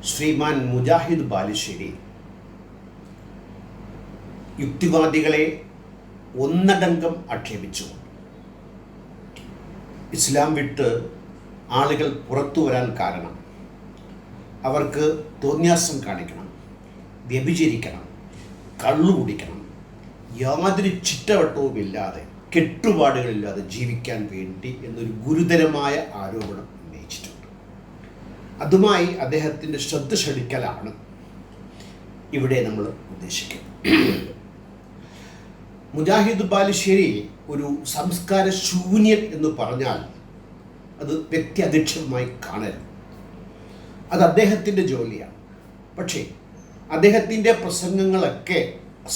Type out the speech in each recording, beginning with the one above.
ശ്രീമാൻ മുജാഹിദ് ബാലുശ്ശേരി യുക്തിവാദികളെ ഒന്നടങ്കം ആക്ഷേപിച്ചു. ഇസ്ലാം വിട്ട് ആളുകൾ പുറത്തു വരാൻ കാരണം അവർക്ക് തോന്യാസം കാണിക്കണം, വ്യഭിചരിക്കണം, കള്ളു കുടിക്കണം, യാതൊരു ചിട്ടവട്ടവുമില്ലാതെ കെട്ടുപാടുകളില്ലാതെ ജീവിക്കാൻ വേണ്ടി എന്നൊരു ഗുരുതരമായ ആരോപണം ഉന്നയിച്ചിട്ടുണ്ട്. അതുമായി അദ്ദേഹത്തിൻ്റെ ശ്രദ്ധ ക്ഷണിക്കലാണ് ഇവിടെ നമ്മൾ ഉദ്ദേശിക്കുന്നത്. മുജാഹിദ് ബാലുശ്ശേരി ഒരു സംസ്കാര ശൂന്യൻ എന്ന് പറഞ്ഞാൽ അത് വ്യക്തി അധിക്ഷേപമായി കാണരുത്. അത് അദ്ദേഹത്തിൻ്റെ ജോലിയാണ്. പക്ഷേ അദ്ദേഹത്തിൻ്റെ പ്രസംഗങ്ങളൊക്കെ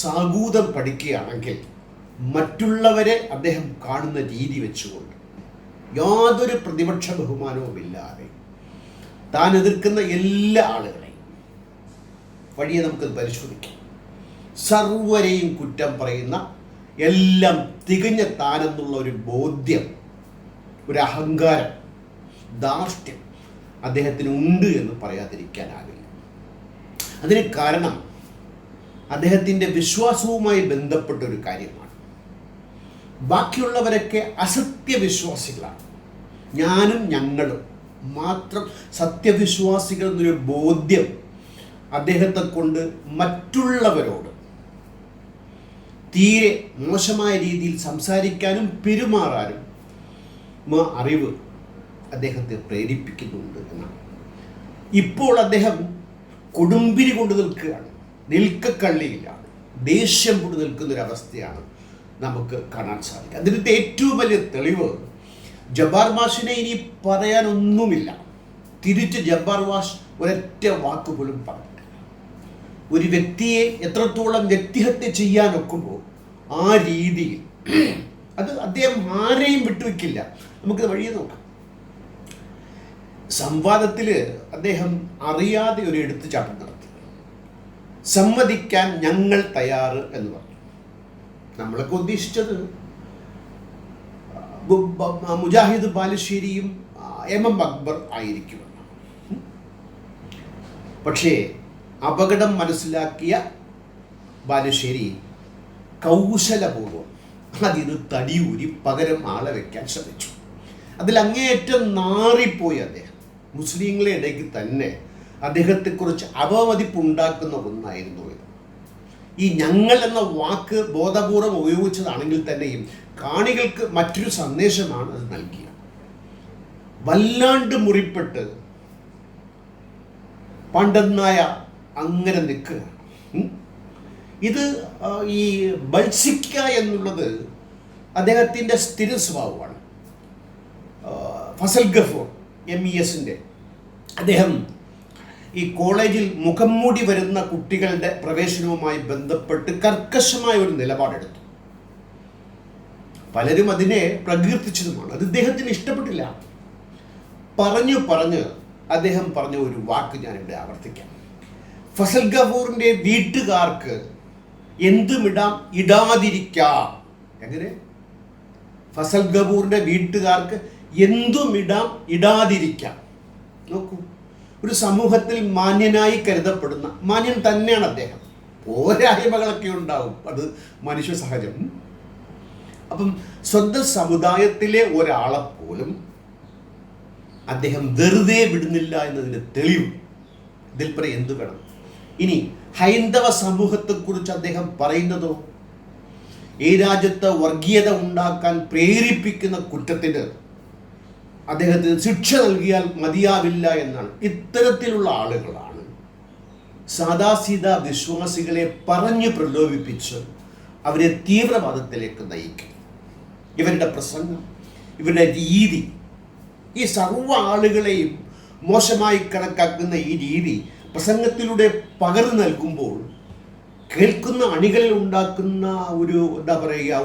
സാഗൂതം പഠിക്കുകയാണെങ്കിൽ മറ്റുള്ളവരെ അദ്ദേഹം കാണുന്ന രീതി വെച്ചുകൊണ്ട് യാതൊരു പ്രതിപക്ഷ ബഹുമാനവുമില്ലാതെ താൻ എതിർക്കുന്ന എല്ലാ ആളുകളെയും വഴിയെ നമുക്കത് പരിശോധിക്കാം. സർവരെയും കുറ്റം പറയുന്ന, എല്ലാം തികഞ്ഞ താനെന്നുള്ള ഒരു ബോധ്യം, ഒരു അഹങ്കാരം, ധാർഷ്ട്യം അദ്ദേഹത്തിന് ഉണ്ട് എന്ന് പറയാതിരിക്കാനാവില്ല. അതിന് കാരണം അദ്ദേഹത്തിൻ്റെ വിശ്വാസവുമായി ബന്ധപ്പെട്ട ഒരു കാര്യമാണ്. ബാക്കിയുള്ളവരൊക്കെ അസത്യവിശ്വാസികളാണ്, ഞാനും ഞങ്ങളും മാത്രം സത്യവിശ്വാസികൾ എന്നൊരു ബോധ്യം അദ്ദേഹത്തെ കൊണ്ട് മറ്റുള്ളവരോട് തീരെ മോശമായ രീതിയിൽ സംസാരിക്കാനും പെരുമാറാനും അറിവ് അദ്ദേഹത്തെ പ്രേരിപ്പിക്കുന്നുണ്ട് എന്നാണ്. ഇപ്പോൾ അദ്ദേഹം കൊടുമ്പിരി കൊണ്ട് നിൽക്കുകയാണ്, നിൽക്കക്കള്ളിയിലാണ്, ദേഷ്യം കൊണ്ട് നിൽക്കുന്നൊരവസ്ഥയാണ് നമുക്ക് കാണാൻ സാധിക്കുക. അതിൻ്റെ ഏറ്റവും വലിയ തെളിവ് ജബ്ബാർ മാഷിനെ ഇനി പറയാനൊന്നുമില്ല. തിരിച്ച് ജബ്ബാർ മാഷ് ഒരൊറ്റ വാക്ക് പോലും പറഞ്ഞിട്ടില്ല. ഒരു വ്യക്തിയെ എത്രത്തോളം വ്യക്തിഹത്യ ചെയ്യാനൊക്കുമ്പോൾ ആ രീതിയിൽ അത് അദ്ദേഹം ആരെയും വിട്ടുവെക്കില്ല. നമുക്ക് വഴിയെ നോക്കാം. സംവാദത്തിൽ അദ്ദേഹം അറിയാതെ ഒരു എടുത്തുചാട്ടം നടത്തി. സമ്മതിക്കാൻ ഞങ്ങൾ തയ്യാറ് എന്ന് പറഞ്ഞു. നമ്മളൊക്കെ ഉദ്ദേശിച്ചത് മുജാഹിദ് ബാലുശ്ശേരിയും എം അക്ബർ ആയിരിക്കുമെന്ന്. പക്ഷേ അപകടം മനസ്സിലാക്കിയ ബാലുശ്ശേരി കൗശലപൂർവ്വം അതിന് തടിയൂരി പകരം ആളെ വയ്ക്കാൻ ശ്രമിച്ചു. അതിൽ അങ്ങേയറ്റം നാറിപ്പോയി അദ്ദേഹം. മുസ്ലിങ്ങളെ ഇടയ്ക്ക് തന്നെ അദ്ദേഹത്തെക്കുറിച്ച് അപമതിപ്പുണ്ടാക്കുന്ന ഒന്നായിരുന്നു ഇത്. ഈ ഞങ്ങൾ എന്ന വാക്ക് ബോധപൂർവം ഉപയോഗിച്ചതാണെങ്കിൽ തന്നെയും കാണികൾക്ക് മറ്റൊരു സന്ദേശമാണ് അത് നൽകിയത്. വല്ലാണ്ട് മുറിപ്പെട്ട് പണ്ടെന്നായ അങ്ങനെ നിൽക്കുകയാണ്. ഇത് ഈ ബൾസിക്ക എന്നുള്ളത് അദ്ദേഹത്തിൻ്റെ സ്ഥിര സ്വഭാവമാണ്. ഫസൽ ഗഫൂർ MESൻ്റെ അദ്ദേഹം ഈ കോളേജിൽ മുഖം മൂടി വരുന്ന കുട്ടികളുടെ പ്രവേശനവുമായി ബന്ധപ്പെട്ട് കർക്കശമായ ഒരു നിലപാടെടുത്തു. പലരും അതിനെ പ്രകീർത്തിച്ചതുമാണ്. അത് ഇദ്ദേഹത്തിന് ഇഷ്ടപ്പെട്ടില്ല. പറഞ്ഞ് അദ്ദേഹം പറഞ്ഞ ഒരു വാക്ക് ഞാനിവിടെ ആവർത്തിക്കാം. ഫസൽ ഗഫൂറിൻ്റെ വീട്ടുകാർക്ക് എന്തുമിടാം, ഇടാതിരിക്കാം. എങ്ങനെ? ഫസൽ ഗഫൂറിൻ്റെ വീട്ടുകാർക്ക് എന്തുമിടാം, ഇടാതിരിക്കാം. നോക്കൂ, ഒരു സമൂഹത്തിൽ മാന്യനായി കരുതപ്പെടുന്ന, മാന്യൻ തന്നെയാണ് അദ്ദേഹം. പോരായ്മകളൊക്കെ ഉണ്ടാവും, അത് മനുഷ്യ സഹജം. അപ്പം സ്വന്തം സമുദായത്തിലെ ഒരാളെ പോലും അദ്ദേഹം വെറുതെ വിടുന്നില്ല എന്നതിൻ്റെ തെളിവ്. ഇതിൽ പറയും എന്ത് വേണം? ഇനി ഹൈന്ദവ സമൂഹത്തെക്കുറിച്ച് അദ്ദേഹം പറയുന്നതോ, ഈ രാജ്യത്ത് വർഗീയത ഉണ്ടാക്കാൻ പ്രേരിപ്പിക്കുന്ന കുറ്റത്തിന് അദ്ദേഹത്തിന് ശിക്ഷ നൽകിയാൽ മതിയാവില്ല എന്നാണ്. ഇത്തരത്തിലുള്ള ആളുകളാണ് സാദാസീദാ വിശ്വാസികളെ പറഞ്ഞു പ്രലോഭിപ്പിച്ച് അവരെ തീവ്രവാദത്തിലേക്ക് നയിക്കും. ഇവരുടെ പ്രസംഗം, ഇവരുടെ രീതി, ഈ സർവ്വ ആളുകളെയും മോശമായി കണക്കാക്കുന്ന ഈ രീതി പ്രസംഗത്തിലൂടെ പകർന്നു നൽകുമ്പോൾ കേൾക്കുന്ന അണികളിൽ ഉണ്ടാക്കുന്ന ഒരു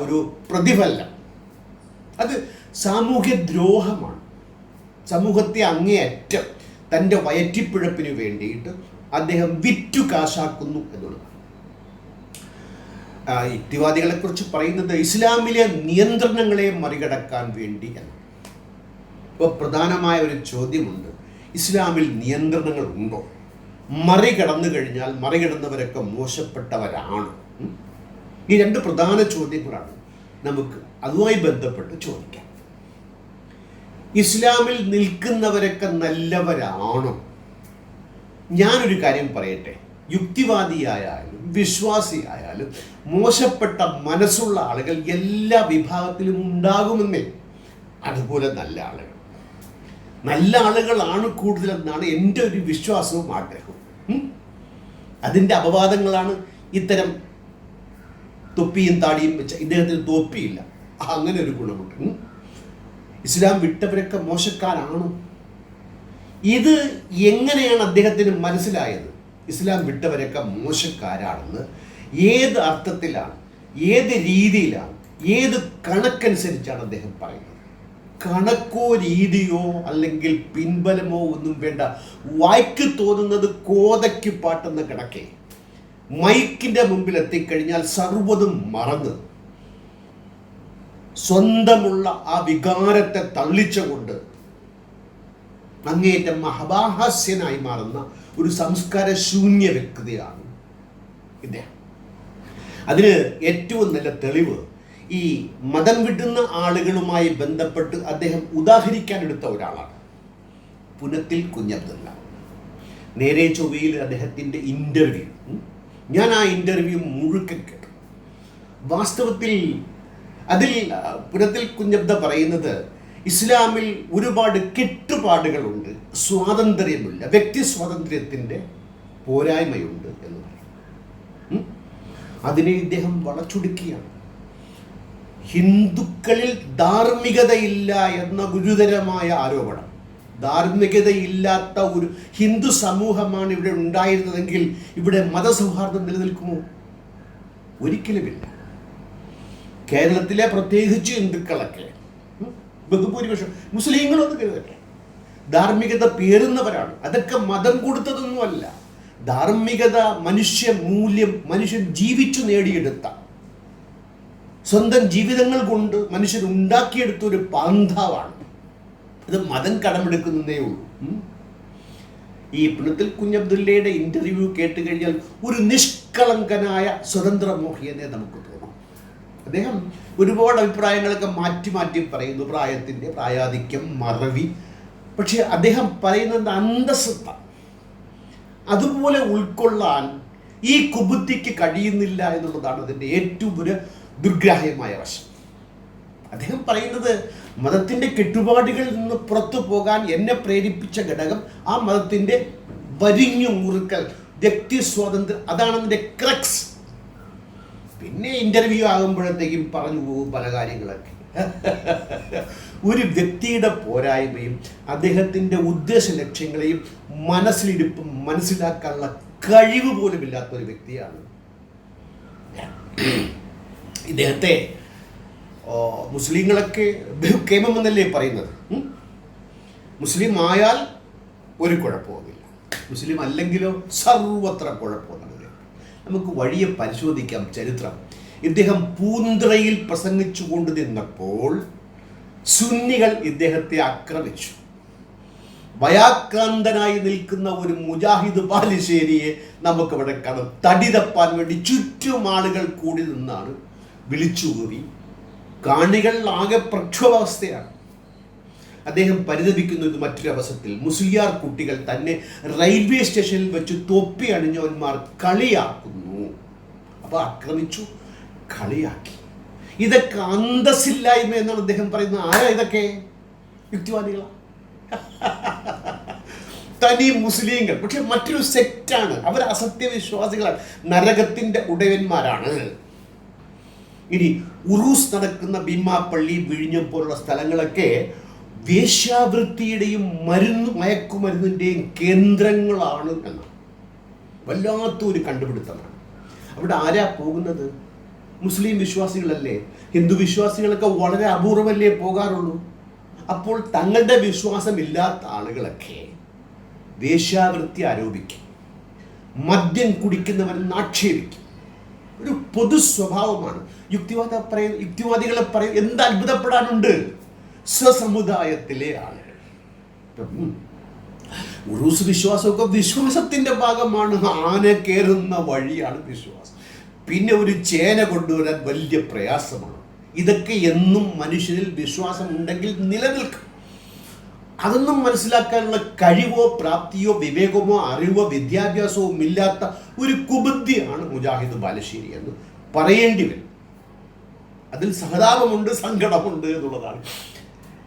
ഒരു പ്രതിഫലനം, അത് സാമൂഹ്യ ദ്രോഹമാണ്. സമൂഹത്തെ അങ്ങേയറ്റം തൻ്റെ വയറ്റിപ്പിഴപ്പിന് വേണ്ടിയിട്ട് അദ്ദേഹം വിറ്റു കാശാക്കുന്നു എന്നുള്ളതാണ്. യുക്തിവാദികളെക്കുറിച്ച് പറയുന്നത് ഇസ്ലാമിലെ നിയന്ത്രണങ്ങളെ മറികടക്കാൻ വേണ്ടി എന്ന്. ഇപ്പോൾ പ്രധാനമായ ഒരു ചോദ്യമുണ്ട്, ഇസ്ലാമിൽ നിയന്ത്രണങ്ങൾ ഉണ്ടോ? മറികടന്നവരൊക്കെ മോശപ്പെട്ടവരാണ്. ഈ രണ്ട് പ്രധാന ചോദ്യങ്ങളാണ് നമുക്ക് അതുമായി ബന്ധപ്പെട്ട് ചോദിക്കാം. ഇസ്ലാമിൽ നിൽക്കുന്നവരൊക്കെ നല്ലവരാണോ? ഞാനൊരു കാര്യം പറയട്ടെ, യുക്തിവാദിയായാലും വിശ്വാസിയായാലും മോശപ്പെട്ട മനസ്സുള്ള ആളുകൾ എല്ലാ വിഭാഗത്തിലും ഉണ്ടാകുമെന്നേ. അതുപോലെ നല്ല ആളുകളാണ് കൂടുതലെന്നാണ് എൻ്റെ ഒരു വിശ്വാസവും ആഗ്രഹവും. അതിൻ്റെ അപവാദങ്ങളാണ് ഇത്തരം തൊപ്പിയും താടിയും വെച്ച ഇദ്ദേഹത്തിന് തൊപ്പിയില്ല, അങ്ങനെ ഒരു ഗുണമുണ്ട്. ഇസ്ലാം വിട്ടവരൊക്കെ മോശക്കാരാണോ? ഇത് എങ്ങനെയാണ് അദ്ദേഹത്തിന് മനസ്സിലായത്? ഇസ്ലാം വിട്ടവരൊക്കെ മോശക്കാരാണെന്ന് ഏത് അർത്ഥത്തിലാണ്, ഏത് രീതിയിലാണ്, ഏത് കണക്കനുസരിച്ചാണ് അദ്ദേഹം പറയുന്നത്? കണക്കോ രീതിയോ അല്ലെങ്കിൽ പിൻബലമോ ഒന്നും വേണ്ട. വായിക്ക് തോന്നുന്നത് കോതയ്ക്ക് പാട്ടുന്ന കണക്കെ മൈക്കിന്റെ മുമ്പിൽ എത്തിക്കഴിഞ്ഞാൽ സർവ്വതും മറന്ന് സ്വന്തമുള്ള ആ വികാരത്തെ തള്ളിച്ചുകൊണ്ട് അങ്ങേയറ്റം മഹാഹാസ്യനായി മാറുന്ന ഒരു സംസ്കാര ശൂന്യ വ്യക്തിയാണ് ഇദ്ദേഹം. അതിന് ഏറ്റവും നല്ല തെളിവ് ഈ മതം വിടുന്ന ആളുകളുമായി ബന്ധപ്പെട്ട് അദ്ദേഹം ഉദാഹരിക്കാൻ എടുത്ത ഒരാളാണ് പുനത്തിൽ കുഞ്ഞബ്ദുള്ള. നേരെ ചൊവ്വയിൽ അദ്ദേഹത്തിൻ്റെ ഇൻ്റർവ്യൂ, ഞാൻ ആ ഇൻ്റർവ്യൂ മുഴുക്കൻ കേട്ടു. വാസ്തവത്തിൽ അതിൽ പുനത്തിൽ കുഞ്ഞബ്ദ പറയുന്നത് ഇസ്ലാമിൽ ഒരുപാട് കെട്ടുപാടുകളുണ്ട്, സ്വാതന്ത്ര്യമില്ല, വ്യക്തി സ്വാതന്ത്ര്യത്തിൻ്റെ പോരായ്മയുണ്ട് എന്ന് പറയും. അതിനെ ഇദ്ദേഹം വളച്ചൊടുക്കുകയാണ്. ഹിന്ദുക്കളിൽ ധാർമ്മികതയില്ല എന്ന ഗുരുതരമായ ആരോപണം. ധാർമ്മികതയില്ലാത്ത ഒരു ഹിന്ദു സമൂഹമാണ് ഇവിടെ ഉണ്ടായിരുന്നതെങ്കിൽ ഇവിടെ മതസൗഹാർദ്ദം നിലനിൽക്കുമോ? ഒരിക്കലുമില്ല. കേരളത്തിലെ പ്രത്യേകിച്ച് ഹിന്ദുക്കളൊക്കെ ബഹുഭൂരിപക്ഷം മുസ്ലിങ്ങളൊന്നും കരുതട്ടെ ധാർമ്മികത പേറുന്നവരാണ്. അതൊക്കെ മതം കൊടുത്തതൊന്നുമല്ല. ധാർമ്മികത മനുഷ്യ മൂല്യം മനുഷ്യൻ ജീവിച്ചു നേടിയെടുത്ത, സ്വന്തം ജീവിതങ്ങൾ കൊണ്ട് മനുഷ്യൻ ഉണ്ടാക്കിയെടുത്ത ഒരു പാന്താവാണ്. ഇത് മതം കടമെടുക്കുന്നതേ ഉള്ളൂ. ഈ പുനത്തിൽ കുഞ്ഞബ്ദുള്ളയുടെ ഇന്റർവ്യൂ കേട്ട് കഴിഞ്ഞാൽ ഒരു നിഷ്കളങ്കനായ സ്വതന്ത്രമോഹിയെന്നെ നമുക്ക് തോന്നും. അദ്ദേഹം ഒരുപാട് അഭിപ്രായങ്ങളൊക്കെ മാറ്റി മാറ്റി പറയുന്നു, പ്രായത്തിൻ്റെ പ്രായാധിക്യം, മറവി. പക്ഷെ അദ്ദേഹം പറയുന്നത് അന്തസ്സത്ത. അതുപോലെ ഉൾക്കൊള്ളാൻ ഈ കുബുദ്ധിക്ക് കഴിയുന്നില്ല എന്നുള്ളതാണ് അതിൻ്റെ ഏറ്റവും ഒരു ദുർഗ്രാഹ്യമായ വശം. അദ്ദേഹം പറയുന്നത് മതത്തിൻ്റെ കെട്ടുപാടുകളിൽ നിന്ന് പുറത്തു പോകാൻ എന്നെ പ്രേരിപ്പിച്ച ഘടകം ആ മതത്തിൻ്റെ വരിഞ്ഞു മുറുക്കൽ, വ്യക്തി സ്വാതന്ത്ര്യം, അതാണ് അതിൻ്റെ ക്രക്സ്. പിന്നെ ഇൻ്റർവ്യൂ ആകുമ്പോഴത്തേക്കും പറഞ്ഞു പോകും പല കാര്യങ്ങളൊക്കെ. ഒരു വ്യക്തിയുടെ പോരായ്മയും അദ്ദേഹത്തിൻ്റെ ഉദ്ദേശ ലക്ഷ്യങ്ങളെയും മനസ്സിലിരിപ്പും മനസ്സിലാക്കാനുള്ള കഴിവ് പോലും ഇല്ലാത്ത ഒരു വ്യക്തിയാണ് ഇദ്ദേഹത്തെ. മുസ്ലിങ്ങളൊക്കെ ബഹുക്ഷേമമെന്നല്ലേ പറയുന്നത്. മുസ്ലിം ആയാൽ ഒരു കുഴപ്പവുമില്ല, മുസ്ലിം അല്ലെങ്കിലോ സർവത്ര കുഴപ്പമൊന്നുമില്ല. നമുക്ക് വഴിയെ പരിശോധിക്കാം ചരിത്രം. ഇദ്ദേഹം പൂന്തുറയിൽ പ്രസംഗിച്ചു കൊണ്ട് നിന്നപ്പോൾ സുന്നികൾ ഇദ്ദേഹത്തെ ആക്രമിച്ചു. ഭയാക്രാന്തനായി നിൽക്കുന്ന ഒരു മുജാഹിദ് ബാലുശ്ശേരിയെ നമുക്കവിടെ കാണാം. തടി തപ്പാൻ വേണ്ടി ചുറ്റും ആളുകൾ കൂടി നിന്നാണ് വിളിച്ചുകൂവി. കാണികൾ ആകെ പ്രക്ഷോഭാവസ്ഥയാണ്. അദ്ദേഹം പരിതപിക്കുന്നത് മറ്റൊരവസരത്തിൽ മുസ്ലിയാർ കുട്ടികൾ തന്നെ റെയിൽവേ സ്റ്റേഷനിൽ വെച്ച് തൊപ്പി അണിഞ്ഞവന്മാർ കളിയാക്കുന്നു. അപ്പോൾ ആക്രമിച്ചു, കളിയാക്കി. ഇതൊക്കെ അന്തസ്സില്ലായ്മ എന്നാണ് അദ്ദേഹം പറയുന്നത്. ആരാ ഇതൊക്കെ? യുക്തിവാദികളാണ്, തനി മുസ്ലിങ്ങൾ. പക്ഷെ മറ്റൊരു സെക്റ്റാണ്, അവർ അസത്യവിശ്വാസികളാണ്, നരകത്തിൻ്റെ ഉടയന്മാരാണ്. ഇനി ഉറൂസ് നടക്കുന്ന ഭീമാപ്പള്ളി, വിഴിഞ്ഞം പോലുള്ള സ്ഥലങ്ങളൊക്കെ വേശ്യാവൃത്തിയുടെയും മയക്കുമരുന്നിൻ്റെയും കേന്ദ്രങ്ങളാണ് എന്നാണ്. വല്ലാത്തൊരു കണ്ടുപിടുത്തമാണ്. അവിടെ ആരാ പോകുന്നത്? മുസ്ലിം വിശ്വാസികളല്ലേ. ഹിന്ദു വിശ്വാസികളൊക്കെ വളരെ അപൂർവമല്ലേ പോകാറുള്ളൂ. അപ്പോൾ തങ്ങളുടെ വിശ്വാസമില്ലാത്ത ആളുകളൊക്കെ വേശ്യാവൃത്തി ആരോപിക്കും, മദ്യം കുടിക്കുന്നവരെന്ന് ആക്ഷേപിക്കും. ഒരു പൊതു സ്വഭാവമാണ്. യുക്തിവാദികളെ പറയും എന്ത് അത്ഭുതപ്പെടാനുണ്ട്? സ്വസമുദായത്തിലെ ആളുകൾ. ഉറൂസ് വിശ്വാസമൊക്കെ വിശ്വാസത്തിൻ്റെ ഭാഗമാണ്. ആന കയറുന്ന വഴിയാണ് വിശ്വാസം. പിന്നെ ഒരു ചേന കൊണ്ടുവരാൻ വലിയ പ്രയാസമാണ്. ഇതൊക്കെ എന്നും മനുഷ്യനിൽ വിശ്വാസം ഉണ്ടെങ്കിൽ നിലനിൽക്കും. അതൊന്നും മനസ്സിലാക്കാനുള്ള കഴിവോ പ്രാപ്തിയോ വിവേകമോ അറിവോ വിദ്യാഭ്യാസവും ഇല്ലാത്ത ഒരു കുബുദ്ധിയാണ് മുജാഹിദ് ബാലുശ്ശേരി എന്ന് പറയേണ്ടി വരും. അതിൽ സഹതാപമുണ്ട്, സങ്കടമുണ്ട് എന്നുള്ളതാണ്.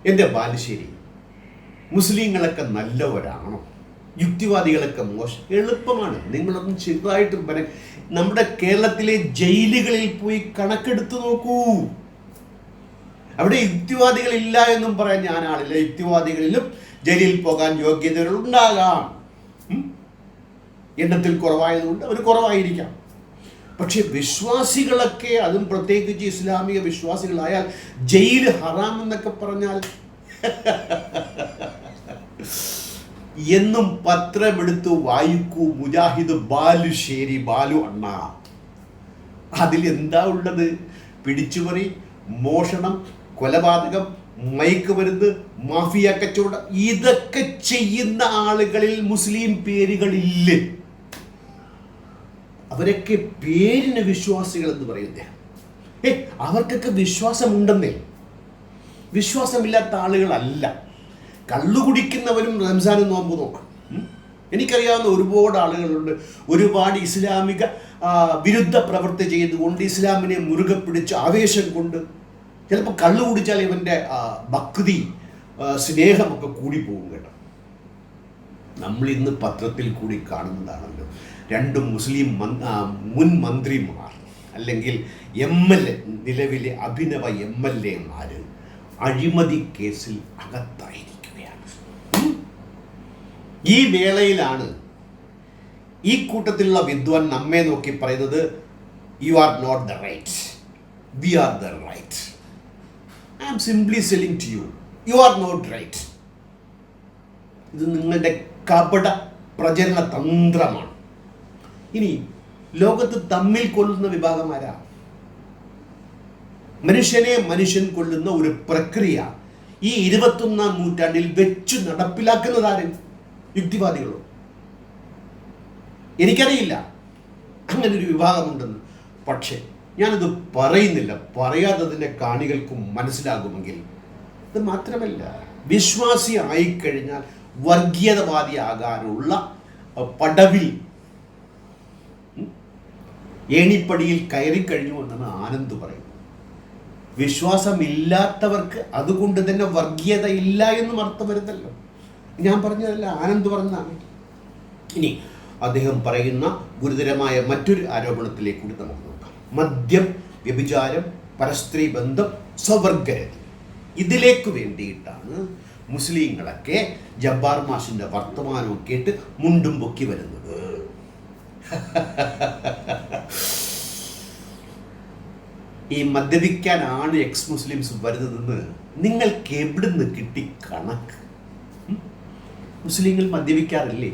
എൻ്റെ ബാലുശ്ശേരി, മുസ്ലിങ്ങളൊക്കെ നല്ലവരാണോ? യുക്തിവാദികളൊക്കെ മോശം? എളുപ്പമാണ്. നിങ്ങളൊന്നും ചെറുതായിട്ട് നമ്മുടെ കേരളത്തിലെ ജയിലുകളിൽ പോയി കണക്കെടുത്ത് നോക്കൂ. അവിടെ യുക്തിവാദികളില്ല എന്നും പറയാൻ ഞാൻ ആളില്ല. യുക്തിവാദികളിലും ജയിലിൽ പോകാൻ യോഗ്യതകളുണ്ടാകാം. എണ്ണത്തിൽ കുറവായതുകൊണ്ട് അവർ കുറവായിരിക്കാം. പക്ഷെ വിശ്വാസികളൊക്കെ, അതും പ്രത്യേകിച്ച് ഇസ്ലാമിക വിശ്വാസികളായാൽ ജയിൽ ഹറാം എന്നൊക്കെ പറഞ്ഞാൽ എന്നും പത്രമെടുത്ത് വായിക്കൂ. മുജാഹിദ് ബാലുശ്ശേരി, ബാലു അണ്ണ. അതിൽ എന്താ ഉള്ളത്? പിടിച്ചുപറി, മോഷണം, കൊലപാതകം, മയക്കുമരുന്ന്, മാഫിയ കച്ചവടം, ഇതൊക്കെ ചെയ്യുന്ന ആളുകളിൽ മുസ്ലിം പേരുകളില്ലേ? അവരൊക്കെ പേരിന് വിശ്വാസികൾ എന്ന് പറയുന്നേ. അവർക്കൊക്കെ വിശ്വാസമുണ്ടെന്നേ. വിശ്വാസമില്ലാത്ത ആളുകളല്ല. കള്ളു കുടിക്കുന്നവരും റംസാനും നോമ്പ് നോക്കണം. എനിക്കറിയാവുന്ന ഒരുപാട് ആളുകളുണ്ട്, ഒരുപാട് ഇസ്ലാമിക വിരുദ്ധ പ്രവൃത്തി ചെയ്തുകൊണ്ട് ഇസ്ലാമിനെ മുറുകെ പിടിച്ച് ആവേശം കൊണ്ട് ചിലപ്പോൾ കള്ളു കുടിച്ചാൽ ഇവൻ്റെ ഭക്തി സ്നേഹമൊക്കെ കൂടിപ്പോകും കേട്ടോ. നമ്മൾ ഇന്ന് പത്രത്തിൽ കൂടി കാണുന്നതാണല്ലോ, 2 മുസ്ലിം മുൻ മന്ത്രിമാർ അല്ലെങ്കിൽ MLA, നിലവിലെ അഭിനവ MLA അഴിമതി കേസിൽ അകത്തായിരിക്കുകയാണ്. ഈ വേളയിലാണ് ഈ കൂട്ടത്തിലുള്ള വിദ്വാൻ നമ്മെ നോക്കി പറയുന്നത്, you are not the right, we are the right. I am simply selling to you, you are not right. ഇത് നിങ്ങളുടെ കപട പ്രചരണ തന്ത്രമാണ്. ഇനി ലോകത്ത് തമ്മിൽ കൊല്ലുന്ന വിഭാഗമാരാ? മനുഷ്യനെ മനുഷ്യൻ കൊല്ലുന്ന ഒരു പ്രക്രിയ ഈ 21ാം നൂറ്റാണ്ടിൽ വെച്ചു നടപ്പിലാക്കുന്നതാരും? യുക്തിവാദികളോ? എനിക്കറിയില്ല അങ്ങനൊരു വിഭാഗമുണ്ടെന്ന്. പക്ഷേ ഞാനത് പറയുന്നില്ല, പറയാത്തതിൻ്റെ കാണികൾക്കും മനസ്സിലാകുമെങ്കിൽ. ഇത് മാത്രമല്ല, വിശ്വാസി ആയിക്കഴിഞ്ഞാൽ വർഗീയതവാദിയാകാനുള്ള പടവിൽ ഏണിപ്പടിയിൽ കയറിക്കഴിഞ്ഞു എന്നാണ് ആനന്ദ് പറയുന്നത്. വിശ്വാസമില്ലാത്തവർക്ക് അതുകൊണ്ട് തന്നെ വർഗീയത ഇല്ല എന്നും അർത്ഥം വരുന്നല്ലോ. ഞാൻ പറഞ്ഞതല്ല, ആനന്ദ് പറഞ്ഞതാണ്. ഇനി അദ്ദേഹം പറയുന്ന ഗുരുതരമായ മറ്റൊരു ആരോപണത്തിലേക്ക് കൂടി നമുക്ക് നോക്കാം. മദ്യം, വ്യഭിചാരം, പരസ്ത്രീ ബന്ധം, സ്വവർഗരതി, ഇതിലേക്ക് വേണ്ടിയിട്ടാണ് മുസ്ലിങ്ങളൊക്കെ ജബ്ബാർ മാഷിൻ്റെ വർത്തമാനവും കേട്ട് മുണ്ടും പൊക്കി വരുന്നത്. ഈ മദ്യപിക്കാനാണ് എക്സ് മുസ്ലിംസ് വരുന്നതെന്ന് നിങ്ങൾക്ക് എവിടുന്ന് കിട്ടി കണക്ക്? മുസ്ലിങ്ങൾ മദ്യപിക്കാറില്ലേ?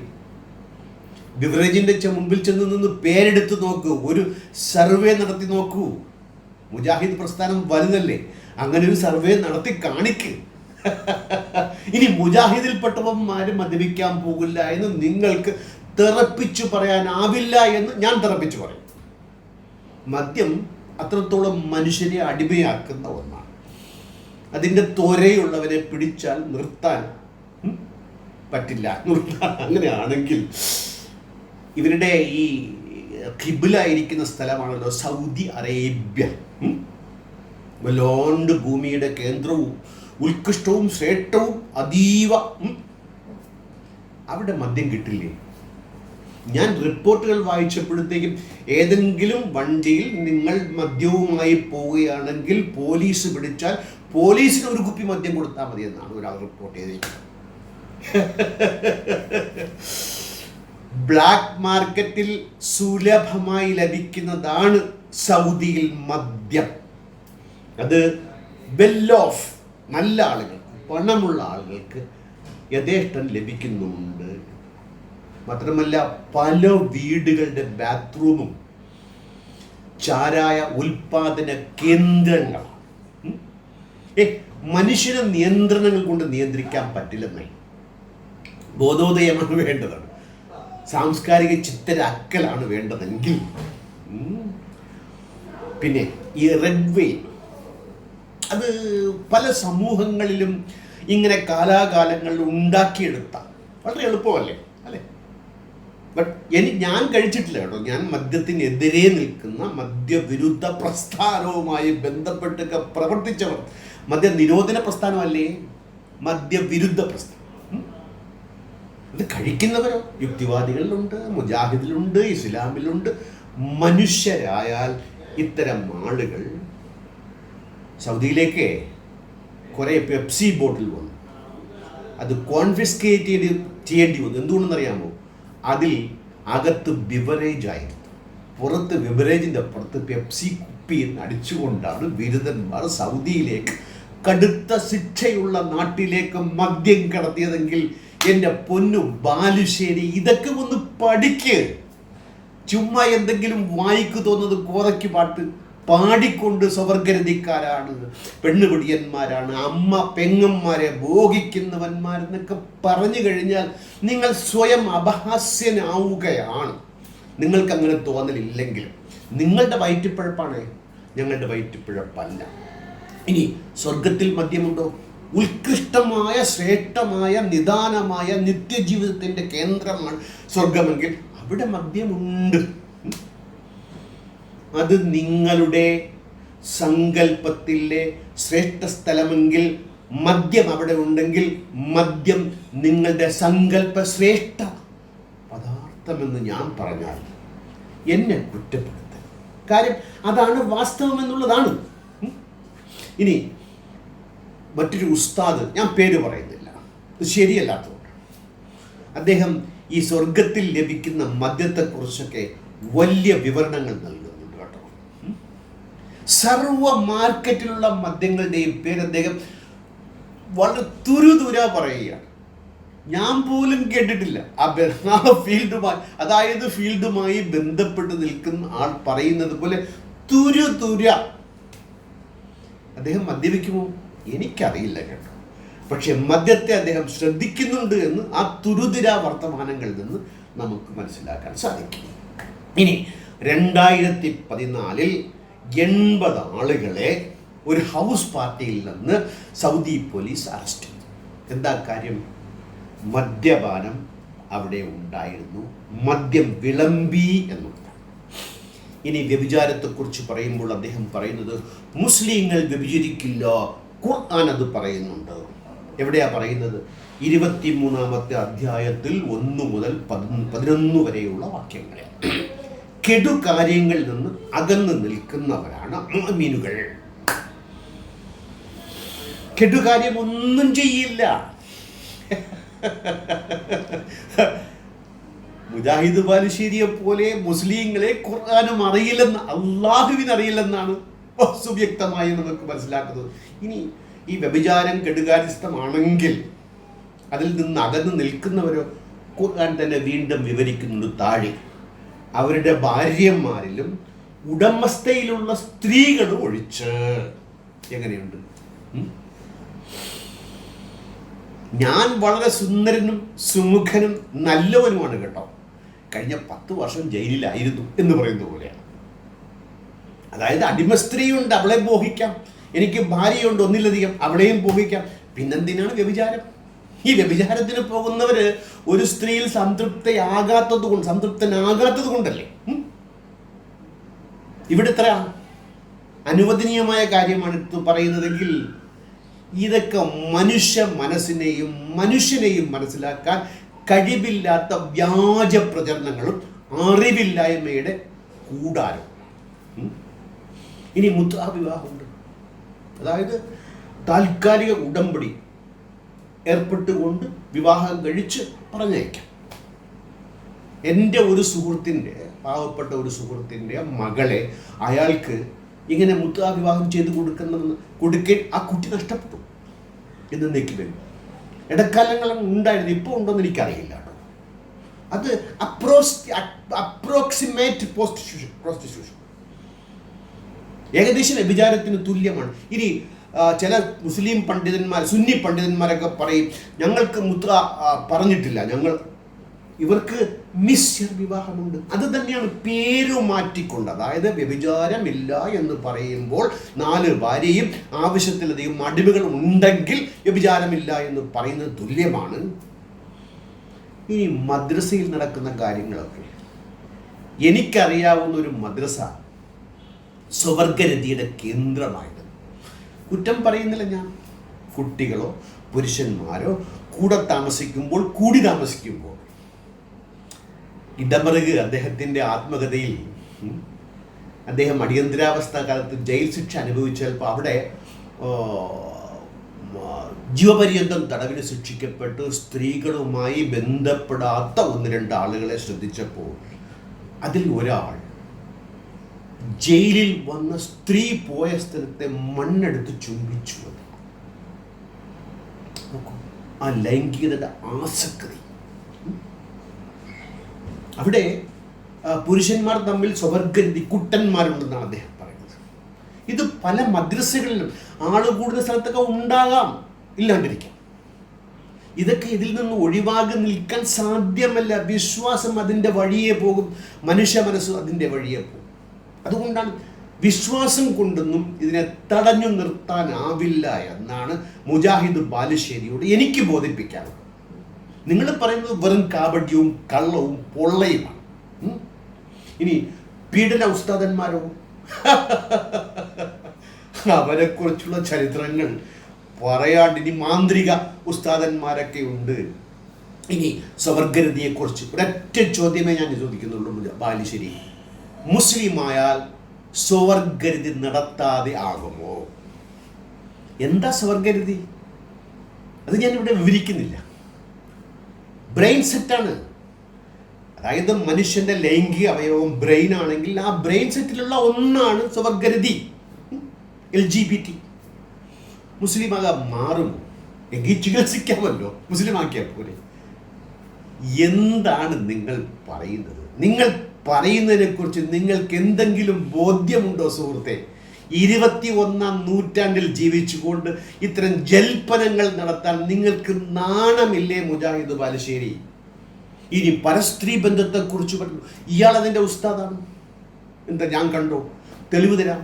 ബിവറേജിൻ്റെ മുമ്പിൽ ചെന്ന് നിന്ന് പേരെടുത്ത് നോക്കൂ, ഒരു സർവേ നടത്തി നോക്കൂ. മുജാഹിദ് പ്രസ്ഥാനം വലുതല്ലേ, അങ്ങനെ ഒരു സർവേ നടത്തി കാണിക്ക്. ഇനി മുജാഹിദിൽപ്പെട്ടവന്മാരും മദ്യപിക്കാൻ പോകില്ല എന്ന് നിങ്ങൾക്ക് തെറപ്പിച്ചു പറയാനാവില്ല എന്ന് ഞാൻ തെറപ്പിച്ചു പറയും. മദ്യം അത്രത്തോളം മനുഷ്യരെ അടിമയാക്കുന്ന ഒന്നാണ്. അതിൻ്റെ ത്വരയുള്ളവരെ പിടിച്ചാൽ നിർത്താൻ പറ്റില്ല. അങ്ങനെയാണെങ്കിൽ ഇവരുടെ ഈ ഖിബിലായിരിക്കുന്ന സ്ഥലമാണല്ലോ സൗദി അറേബ്യ. വല്ലാണ്ട് ഭൂമിയുടെ കേന്ദ്രവും ഉത്കൃഷ്ടവും ശ്രേഷ്ഠവും അതീവ. അവിടെ മദ്യം കിട്ടില്ലേ? ഞാൻ റിപ്പോർട്ടുകൾ വായിച്ചപ്പോഴത്തേക്കും ഏതെങ്കിലും വണ്ടിയിൽ നിങ്ങൾ മദ്യവുമായി പോവുകയാണെങ്കിൽ പോലീസ് പിടിച്ചാൽ പോലീസിന് ഒരു കുപ്പി മദ്യം കൊടുത്താൽ മതി എന്നാണ് ഒരാൾ റിപ്പോർട്ട് ചെയ്തിരിക്കുന്നത്. ബ്ലാക്ക് മാർക്കറ്റിൽ സുലഭമായി ലഭിക്കുന്നതാണ് സൗദിയിൽ മദ്യം. അത് വെൽ ഓഫ്, നല്ല ആളുകൾക്ക്, പണമുള്ള ആളുകൾക്ക് യഥേഷ്ടം ലഭിക്കുന്നുണ്ട്. മാത്രമല്ല പല വീടുകളുടെ ബാത്റൂമും ചാരായ ഉൽപാദന കേന്ദ്രങ്ങളാണ്. മനുഷ്യനെ നിയന്ത്രണങ്ങൾ കൊണ്ട് നിയന്ത്രിക്കാൻ പറ്റില്ലെന്നേ. ബോധോദയമാണ് വേണ്ടതാണ്, സാംസ്കാരിക ചിത്തരാക്കലാണ് വേണ്ടതെങ്കിൽ. പിന്നെ ഈ റെഡ് വെയിൻ അത് പല സമൂഹങ്ങളിലും ഇങ്ങനെ കാലാകാലങ്ങളിൽ ഉണ്ടാക്കിയെടുത്ത വളരെ എളുപ്പമല്ലേ അല്ലേ? ബട്ട് ഞാൻ കഴിച്ചിട്ടില്ല കേട്ടോ. ഞാൻ മദ്യത്തിനെതിരെ നിൽക്കുന്ന മദ്യവിരുദ്ധ പ്രസ്ഥാനവുമായി ബന്ധപ്പെട്ടൊക്കെ പ്രവർത്തിച്ചവർ. മദ്യനിരോധന പ്രസ്ഥാനമല്ലേ, മദ്യവിരുദ്ധ പ്രസ്ഥാനം. ഇത് കഴിക്കുന്നവരോ യുക്തിവാദികളിലുണ്ട്, മുജാഹിദിലുണ്ട്, ഇസ്ലാമിലുണ്ട്. മനുഷ്യരായാൽ ഇത്തരം ആളുകൾ സൗദിയിലേക്ക് കുറേ പെപ്സി ബോട്ടിൽ വന്നു. അത് കോൺഫിസ്കേറ്റ് ചെയ്യേണ്ടി വന്നു. എന്തുകൊണ്ടെന്നറിയാമോ? അതിൽ അകത്ത് ബിവറേജ് ആയിരുന്നു, പുറത്ത് ബിവറേജിൻ്റെ പുറത്ത് പെപ്സി കുപ്പിയിൽ അടിച്ചുകൊണ്ടാണ് ബിരുദന്മാർ സൗദിയിലേക്ക്, കടുത്ത ശിക്ഷയുള്ള നാട്ടിലേക്ക് മദ്യം കടത്തിയതെങ്കിൽ എൻ്റെ പൊന്നു ബാലുശ്ശേരി, ഇതൊക്കെ ഒന്ന് പഠിക്ക്. ചുമ്മാ എന്തെങ്കിലും വായിക്കു തോന്നുന്നത് കോതയ്ക്ക് പാട്ട് പാടിക്കൊണ്ട് സ്വവർഗരതിക്കാരാണ്, പെണ്ണുപിടിയന്മാരാണ്, അമ്മ പെങ്ങന്മാരെ ഭോഗിക്കുന്നവന്മാരെന്നൊക്കെ പറഞ്ഞു കഴിഞ്ഞാൽ നിങ്ങൾ സ്വയം അപഹാസ്യനാവുകയാണ്. നിങ്ങൾക്ക് അങ്ങനെ തോന്നലില്ലെങ്കിലും നിങ്ങളുടെ വയറ്റിപ്പഴപ്പാണ്, ഞങ്ങളുടെ വയറ്റിപ്പഴപ്പല്ല. ഇനി സ്വർഗത്തിൽ മദ്യമുണ്ടോ? ഉത്കൃഷ്ടമായ ശ്രേഷ്ഠമായ നിദാനമായ നിത്യജീവിതത്തിൻ്റെ കേന്ദ്രമാണ് സ്വർഗമെങ്കിൽ അവിടെ മദ്യമുണ്ട്. അത് നിങ്ങളുടെ സങ്കല്പത്തിലെ ശ്രേഷ്ഠ സ്ഥലമെങ്കിൽ മദ്യം അവിടെ ഉണ്ടെങ്കിൽ മദ്യം നിങ്ങളുടെ സങ്കല്പ ശ്രേഷ്ഠ പദാർത്ഥമെന്ന് ഞാൻ പറഞ്ഞാൽ എന്നെ കുറ്റപ്പെടുത്തുക. കാര്യം അതാണ് വാസ്തവം എന്നുള്ളതാണ്. ഇനി മറ്റൊരു ഉസ്താദ്, ഞാൻ പേര് പറയുന്നില്ല, ഇത് ശരിയല്ലാത്തതുകൊണ്ട്, അദ്ദേഹം ഈ സ്വർഗത്തിൽ ലഭിക്കുന്ന മദ്യത്തെക്കുറിച്ചൊക്കെ വലിയ വിവരണങ്ങൾ നൽകുന്നുണ്ട് കേട്ടോ. സർവ മാർക്കറ്റിലുള്ള മദ്യങ്ങളുടെയും പേര് അദ്ദേഹം വളരെ തുരുതുരാ പറയുകയാണ്. ഞാൻ പോലും കേട്ടിട്ടില്ല ആ ഫീൽഡുമായി, അതായത് ഫീൽഡുമായി ബന്ധപ്പെട്ട് നിൽക്കുന്ന ആൾ പറയുന്നത് പോലെ തുരുതുര. അദ്ദേഹം മദ്യപിക്കുമോ? എനിക്കറിയില്ല കേട്ടോ. പക്ഷെ മദ്യത്തെ അദ്ദേഹം ശ്രദ്ധിക്കുന്നുണ്ട് എന്ന് ആ തുരുതിര വർത്തമാനങ്ങളിൽ നിന്ന് നമുക്ക് മനസ്സിലാക്കാൻ സാധിക്കും. ഇനി 2014 80 ആളുകളെ ഒരു ഹൗസ് പാർട്ടിയിൽ നിന്ന് സൗദി പോലീസ് അറസ്റ്റ് ചെയ്തു. എന്താ കാര്യം? മദ്യപാനം അവിടെ ഉണ്ടായിരുന്നു, മദ്യം വിളമ്പി എന്നുള്ളത്. ഇനി വ്യഭിചാരത്തെക്കുറിച്ച് പറയുമ്പോൾ അദ്ദേഹം പറയുന്നത് മുസ്ലിങ്ങൾ വ്യഭിചരിക്കില്ല, ഖുർആൻ അത് പറയുന്നുണ്ട്. എവിടെയാ പറയുന്നത്? 23-ാമത്തെ അധ്യായത്തിൽ 1 മുതൽ 11 വരെയുള്ള വാക്യങ്ങൾ. കെടുകാര്യങ്ങളിൽ നിന്ന് അകന്ന് നിൽക്കുന്നവരാണ് മുഅ്മിനുകൾ. കെടുകാര്യം ഒന്നും ചെയ്യില്ല. മുജാഹിദ് ബാലുശ്ശേരിയെ പോലെ മുസ്ലിങ്ങളെ ഖുർആനും അറിയില്ലെന്ന്, അള്ളാഹുവിന് അറിയില്ലെന്നാണ് സുവ്യക്തമായി നമുക്ക് മനസ്സിലാക്കുന്നത്. ഇനി ഈ വ്യഭിചാരം കെടുകാര്യസ്ഥമാണെങ്കിൽ അതിൽ നിന്ന് അകന്ന് നിൽക്കുന്നവരോ ഖുർആൻ തന്നെ വീണ്ടും വിവരിക്കുന്നുണ്ട് താഴെ. അവരുടെ ഭാര്യമാരിലും ഉടമസ്ഥയിലുള്ള സ്ത്രീകൾ ഒഴിച്ച്. എങ്ങനെയുണ്ട്? ഞാൻ വളരെ സുന്ദരനും സുമുഖനും നല്ലവനുമാണ് കേട്ടോ, കഴിഞ്ഞ 10 വർഷം ജയിലിലായിരുന്നു എന്ന് പറയുന്ന പോലെയാണ്. അതായത് അടിമ സ്ത്രീയുണ്ട്, അവളെ മോഹിക്കാം. എനിക്ക് ഭാര്യയുണ്ട് ഒന്നിലധികം, അവളെയും മോഹിക്കാം. പിന്നെന്തിനാണ് വ്യഭിചാരം? ഈ വ്യഭിചാരത്തിന് പോകുന്നവര് ഒരു സ്ത്രീയിൽ സംതൃപ്തനാകാത്തത് കൊണ്ടല്ലേ. ഇവിടെ ഇത്ര അനുവദനീയമായ കാര്യമാണ് പറയുന്നതെങ്കിൽ ഇതൊക്കെ മനുഷ്യ മനസ്സിനെയും മനുഷ്യനെയും മനസ്സിലാക്കാൻ കഴിവില്ലാത്ത വ്യാജ പ്രചരണങ്ങളും അറിവില്ലായ്മയുടെ കൂടാരം. ഇനി മുത്അ വിവാഹമുണ്ട്, അതായത് താൽക്കാലിക ഉടമ്പടി ഏർപ്പെട്ടുകൊണ്ട് വിവാഹം കഴിച്ച് പറഞ്ഞയക്കാം. എൻ്റെ ഒരു സുഹൃത്തിൻ്റെ, പാവപ്പെട്ട ഒരു സുഹൃത്തിൻ്റെ മകളെ അയാൾക്ക് ഇങ്ങനെ മുത്അ വിവാഹം ചെയ്ത് കൊടുക്കേ ആ കുട്ടി നഷ്ടപ്പെട്ടു. എന്നേക്ക് വരും. ഇടക്കാലങ്ങൾ ഉണ്ടായിരുന്നു, ഇപ്പോൾ ഉണ്ടോയെന്ന് എനിക്കറിയില്ല കേട്ടോ. അത് അപ്രോക്സിമേറ്റ് പ്രോസ്റ്റിറ്റ്യൂഷൻ ഏകദേശം വ്യഭിചാരത്തിന് തുല്യമാണ്. ഇനി ചില മുസ്ലിം പണ്ഡിതന്മാർ, സുന്നി പണ്ഡിതന്മാരൊക്കെ പറയും ഞങ്ങൾക്ക് മുത്ര പറഞ്ഞിട്ടില്ല, ഇവർക്ക് മിശ്ര വിവാഹമുണ്ട്. അത് തന്നെയാണ് പേര് മാറ്റിക്കൊണ്ട്. അതായത് വ്യഭിചാരമില്ല എന്ന് പറയുമ്പോൾ 4 ഭാര്യയും ആവശ്യത്തിലധികം അടിമകൾ ഉണ്ടെങ്കിൽ വ്യഭിചാരമില്ല എന്ന് പറയുന്നത് തുല്യമാണ്. ഈ മദ്രസയിൽ നടക്കുന്ന കാര്യങ്ങളൊക്കെ, എനിക്കറിയാവുന്ന ഒരു മദ്രസ സ്വവർഗരതിയുടെ കേന്ദ്രമായത്. കുറ്റം പറയുന്നില്ല ഞാൻ. കുട്ടികളോ പുരുഷന്മാരോ കൂടി താമസിക്കുമ്പോൾ ഇടമറുക് അദ്ദേഹത്തിൻ്റെ ആത്മകഥയിൽ അദ്ദേഹം അടിയന്തരാവസ്ഥ കാലത്ത് ജയിൽ ശിക്ഷ അനുഭവിച്ചപ്പോൾ അവിടെ ജീവപര്യന്തം തടവിന് ശിക്ഷിക്കപ്പെട്ട് സ്ത്രീകളുമായി ബന്ധപ്പെടാത്ത 1-2 ആളുകളെ ശ്രദ്ധിച്ചപ്പോൾ അതിൽ ഒരാൾ ജയിലിൽ വന്ന സ്ത്രീ പോയ സ്ഥലത്തെ മണ്ണെടുത്ത് ചുംബിച്ചു. ആ ലൈംഗികതയുടെ ആസക്തി. അവിടെ പുരുഷന്മാർ തമ്മിൽ സ്വവർഗരതി കുട്ടന്മാരുണ്ടെന്നാണ് അദ്ദേഹം പറയുന്നത്. ഇത് പല മദ്രസകളിലും ആള് കൂടുന്ന സ്ഥലത്തൊക്കെ ഉണ്ടാകാം, ഇല്ലാണ്ടിരിക്കാം. ഇതൊക്കെ ഇതിൽ നിന്ന് ഒഴിവാകി നിൽക്കാൻ സാധ്യമല്ല. വിശ്വാസം അതിൻ്റെ വഴിയേ പോകും, മനുഷ്യ മനസ്സ് അതിൻ്റെ വഴിയേ പോകും. അതുകൊണ്ടാണ് വിശ്വാസം കൊണ്ടൊന്നും ഇതിനെ തടഞ്ഞു നിർത്താനാവില്ല എന്നാണ് മുജാഹിദ് ബാലുശ്ശേരിയോട് എനിക്ക് ബോധിപ്പിക്കാനുള്ളത്. നിങ്ങൾ പറയുന്നത് വെറും കാപട്യവും കള്ളവും പൊള്ളയുമാണ്. ഇനി പീഡന ഉസ്താദന്മാരോ, അവരെക്കുറിച്ചുള്ള ചരിത്രങ്ങൾ പറയാണ്ട് ഇനി മാന്ത്രിക ഉസ്താദന്മാരൊക്കെ ഉണ്ട്. ഇനി സ്വവർഗരതിയെക്കുറിച്ച് ഒരൊറ്റ ചോദ്യമേ ഞാൻ ചോദിക്കുന്നുള്ളൂ. ബാലുശ്ശേരി, മുസ്ലിമായാൽ സ്വവർഗരതി നടത്താതെ ആകുമോ? എന്താ സ്വവർഗരതി? അത് ഞാനിവിടെ വിവരിക്കുന്നില്ല. ബ്രെയിൻ സെറ്റാണ്. അതായത് മനുഷ്യന്റെ ലൈംഗിക അവയവം ബ്രെയിൻ ആണെങ്കിൽ ആ ബ്രെയിൻ സെറ്റിലുള്ള ഒന്നാണ് സ്വവർഗരതി. LGBT മുസ്ലിമാകാൻ മാറുമോ? എങ്കിൽ ചികിത്സിക്കാമല്ലോ, മുസ്ലിമാക്കിയാൽ പോലെ. എന്താണ് നിങ്ങൾ പറയുന്നത്? നിങ്ങൾ പറയുന്നതിനെ കുറിച്ച് നിങ്ങൾക്ക് എന്തെങ്കിലും ബോധ്യമുണ്ടോ സുഹൃത്തെ? 21-ാം നൂറ്റാണ്ടിൽ ജീവിച്ചുകൊണ്ട് ഇത്തരം ജൽപ്പനങ്ങൾ നടത്താൻ നിങ്ങൾക്ക് നാണമില്ലേ മുജാഹിദ് ബാലുശ്ശേരി? ഇനി പരസ്ത്രീ ബന്ധത്തെക്കുറിച്ച് പറഞ്ഞു, ഇയാൾ അതിൻ്റെ ഉസ്താദാണ്. എന്താ, ഞാൻ കണ്ടോ? തെളിവ് തരാം.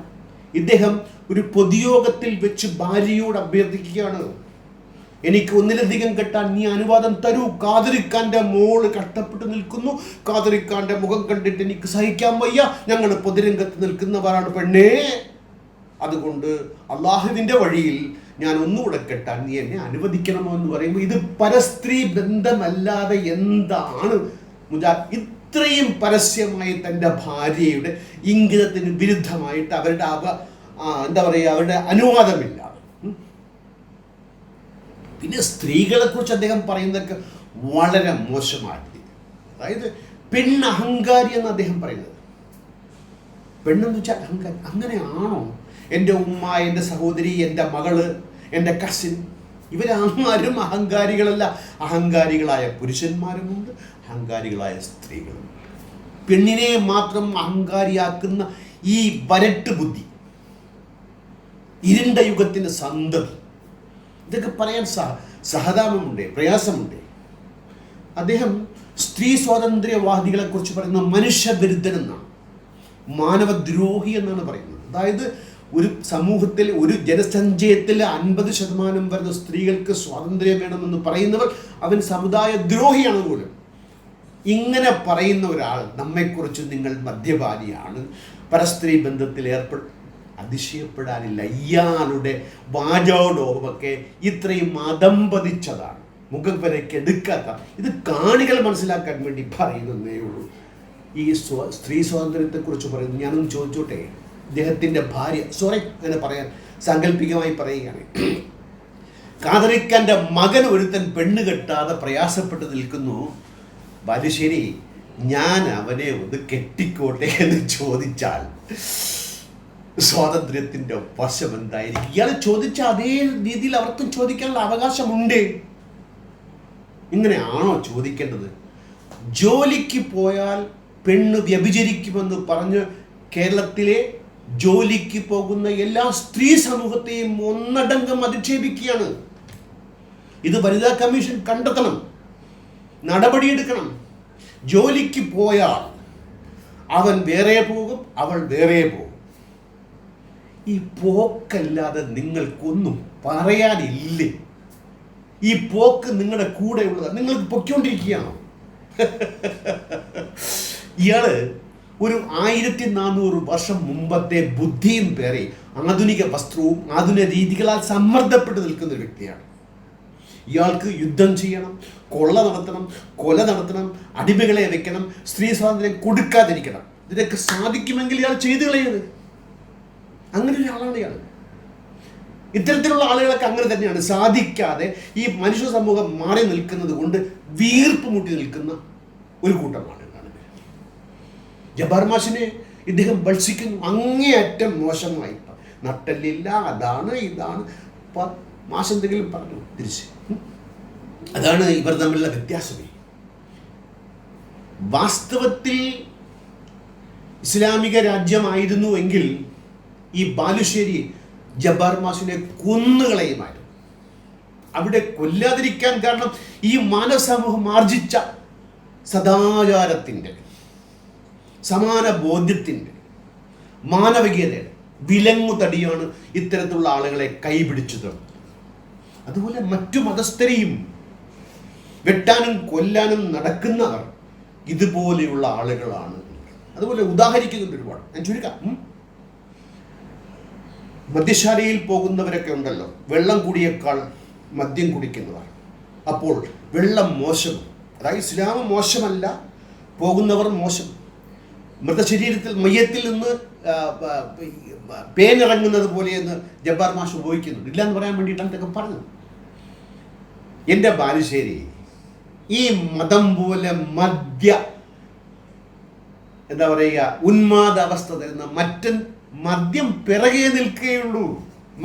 ഇദ്ദേഹം ഒരു പൊതുയോഗത്തിൽ വെച്ച് ഭാര്യയോട് അഭ്യർത്ഥിക്കുകയാണ്, എനിക്ക് 1-ലധികം കെട്ടാൻ നീ അനുവാദം തരൂ. കാതറിക്കാൻ്റെ മോള് കഷ്ടപ്പെട്ട് നിൽക്കുന്നു, കാതറിക്കാൻ്റെ മുഖം കണ്ടിട്ട് എനിക്ക് സഹിക്കാൻ വയ്യ, ഞങ്ങൾ പൊതുരംഗത്ത് നിൽക്കുന്നവരാണ് പെണ്ണേ, അതുകൊണ്ട് അള്ളാഹുവിൻ്റെ വഴിയിൽ ഞാൻ ഒന്നുകൂടെ കെട്ടാൻ നീ എന്നെ അനുവദിക്കണമോ എന്ന് പറയുമ്പോൾ ഇത് പരസ്ത്രീ ബന്ധമല്ലാതെ എന്താണ്? ഇത്രയും പരസ്യമായി തൻ്റെ ഭാര്യയുടെ ഇംഗിതത്തിന് വിരുദ്ധമായിട്ട് അവരുടെ അവരുടെ അനുവാദമില്ല. പിന്നെ സ്ത്രീകളെ കുറിച്ച് അദ്ദേഹം പറയുന്നതൊക്കെ വളരെ മോശമായിട്ട്, അതായത് പെണ്ണഹങ്കാരി എന്ന് അദ്ദേഹം പറയുന്നത്. പെണ്ണെന്ന് വെച്ചാൽ അഹങ്കാരി. അങ്ങനെയാണോ? എൻ്റെ ഉമ്മ, എൻ്റെ സഹോദരി, എൻ്റെ മകള്, എൻ്റെ കസിൻ, ഇവരാരും അഹങ്കാരികളല്ല. അഹങ്കാരികളായ പുരുഷന്മാരുമുണ്ട്, അഹങ്കാരികളായ സ്ത്രീകളുമുണ്ട്. പെണ്ണിനെ മാത്രം അഹങ്കാരിയാക്കുന്ന ഈ വരട്ട് ബുദ്ധി, ഇരുണ്ട യുഗത്തിൻ്റെ സന്തതി, ഇതൊക്കെ പറയാൻ സഹതാപമുണ്ട്, പ്രയാസമുണ്ട്. അദ്ദേഹം സ്ത്രീ സ്വാതന്ത്ര്യവാദികളെ കുറിച്ച് പറയുന്ന മനുഷ്യവിരുദ്ധൻ എന്നാണ്, മാനവദ്രോഹി എന്നാണ് പറയുന്നത്. അതായത് ഒരു സമൂഹത്തിൽ, ഒരു ജനസഞ്ചയത്തിൽ 50% വരുന്ന സ്ത്രീകൾക്ക് സ്വാതന്ത്ര്യം വേണമെന്ന് പറയുന്നവർ അവൻ സമുദായ ദ്രോഹിയാണ് പോലും. ഇങ്ങനെ പറയുന്ന ഒരാൾ നമ്മെക്കുറിച്ച് നിങ്ങൾ മദ്യപാനിയാണ്, പരസ്ത്രീ ബന്ധത്തിൽ അതിശയപ്പെടാനില്ല. ഇയാളുടെ വാചോടോപമൊക്കെ ഇത്രയും അതമ്പതിച്ചതാണ്, മുഖം വരയ്ക്ക് എടുക്കാത്ത. ഇത് കാണികൾ മനസ്സിലാക്കാൻ വേണ്ടി പറയുന്നതേ ഉള്ളൂ. ഈ സ്ത്രീ സ്വാതന്ത്ര്യത്തെക്കുറിച്ച് പറയുന്നത് ഞാനൊന്ന് ചോദിച്ചോട്ടെ. ഇദ്ദേഹത്തിൻ്റെ ഭാര്യ, അങ്ങനെ പറയാൻ സാങ്കല്പികമായി പറയുകയാണ്, കാതറിക്കാൻ്റെ മകൻ ഒരുത്തൻ പെണ്ണ് കെട്ടാതെ പ്രയാസപ്പെട്ട് നിൽക്കുന്നു. ബാലുശ്ശേരി, ഞാൻ അവനെ ഒന്ന് കെട്ടിക്കോട്ടെ എന്ന് ചോദിച്ചാൽ സ്വാതന്ത്ര്യത്തിൻ്റെ വശം എന്തായിരിക്കും? ഇയാൾ ചോദിച്ച അതേ രീതിയിൽ അവർക്കും ചോദിക്കാനുള്ള അവകാശമുണ്ട്. ഇങ്ങനെയാണോ ചോദിക്കേണ്ടത്? ജോലിക്ക് പോയാൽ പെണ്ണ് വ്യഭിചരിക്കുമെന്ന് പറഞ്ഞ് കേരളത്തിലെ ജോലിക്ക് പോകുന്ന എല്ലാ സ്ത്രീ സമൂഹത്തെയും ഒന്നടങ്കം അധിക്ഷേപിക്കുകയാണ്. ഇത് വനിതാ കമ്മീഷൻ കണ്ടെത്തണം, നടപടിയെടുക്കണം. ജോലിക്ക് പോയാൽ അവൻ വേറെ പോകും, അവൾ വേറെ പോകും. ഈ പോക്കല്ലാതെ നിങ്ങൾക്കൊന്നും പറയാനില്ലേ? ഈ പോക്ക് നിങ്ങളുടെ കൂടെ ഉള്ളതാണ്, നിങ്ങൾക്ക് പൊയ്ക്കൊണ്ടിരിക്കുകയാണോ? ഇയാള് ഒരു 1400 വർഷം മുമ്പത്തെ ബുദ്ധിയും പേറി ആധുനിക വസ്ത്രവും ആധുനിക രീതികളാൽ സമ്മർദ്ദപ്പെട്ട് നിൽക്കുന്ന ഒരു വ്യക്തിയാണ്. ഇയാൾക്ക് യുദ്ധം ചെയ്യണം, കൊള്ള നടത്തണം, കൊല നടത്തണം, അടിമകളെ വെക്കണം, സ്ത്രീ സ്വാതന്ത്ര്യം കൊടുക്കാതിരിക്കണം. ഇതിനൊക്കെ സാധിക്കുമെങ്കിൽ ഇയാൾ ചെയ്തു കളയുന്നത്. അങ്ങനെ ഒരാളാണ് ഇയാൾ. ഇത്തരത്തിലുള്ള ആളുകളൊക്കെ അങ്ങനെ തന്നെയാണ്. സാധിക്കാതെ ഈ മനുഷ്യ സമൂഹം മാറി നിൽക്കുന്നത് കൊണ്ട് വീർപ്പ് മുട്ടി നിൽക്കുന്ന ഒരു കൂട്ടമാണ്. ജബ്ബാർ മാഷിനെ ഇദ്ദേഹം ഭത്സിക്കുന്നു, അങ്ങേയറ്റം മോശമായി. നട്ടല്ലില്ല, അതാണ് ഇതാണ്. മാഷ് എന്തെങ്കിലും പറഞ്ഞു തിരിച്ച്. അതാണ് ഇവർ തമ്മിലുള്ള വ്യത്യാസമേ. വാസ്തവത്തിൽ ഇസ്ലാമിക രാജ്യമായിരുന്നു എങ്കിൽ ഈ ബാലുശ്ശേരി ജബ്ബാർ മാഷിനെ കൊന്നുകളയുമായിരുന്നു. അവിടെ കൊല്ലാതിരിക്കാൻ കാരണം ഈ മാനവ സമൂഹം ആർജിച്ച സദാചാരത്തിൻ്റെ, സമാന ബോധ്യത്തിൻ്റെ, മാനവികതയുടെ വിലങ്ങുതടിയാണ് ഇത്തരത്തിലുള്ള ആളുകളെ കൈപിടിച്ചത്. അതുപോലെ മറ്റു മതസ്ഥരെയും വെട്ടാനും കൊല്ലാനും നടക്കുന്നവർ ഇതുപോലെയുള്ള ആളുകളാണ്. അതുപോലെ ഉദാഹരിക്കുന്നുണ്ട് ഒരുപാട്. ഞാൻ ചുരുക്കാം. മദ്യശാലയിൽ പോകുന്നവരൊക്കെ ഉണ്ടല്ലോ, വെള്ളം കുടിയേക്കാൾ മദ്യം കുടിക്കുന്നവർ. അപ്പോൾ വെള്ളം മോശം, അതായത് ഇസ്ലാം മോശമല്ല, പോകുന്നവർ മോശം. മൃതശരീരത്തിൽ മയ്യത്തിൽ നിന്ന് പേനിറങ്ങുന്നത് പോലെയെന്ന് ജബ്ബാർ മാഷ് ഉപയോഗിക്കുന്നുണ്ട്. ഇല്ല എന്ന് പറയാൻ വേണ്ടിയിട്ടാണ് ഇതൊക്കെ പറഞ്ഞത്. എൻ്റെ ബാലുശ്ശേരി ഈ മതം പോലെ എന്താ പറയുക, ഉന്മാദ അവസ്ഥ തരുന്ന മദ്യം പിറകെ നിൽക്കുകയുള്ളൂ.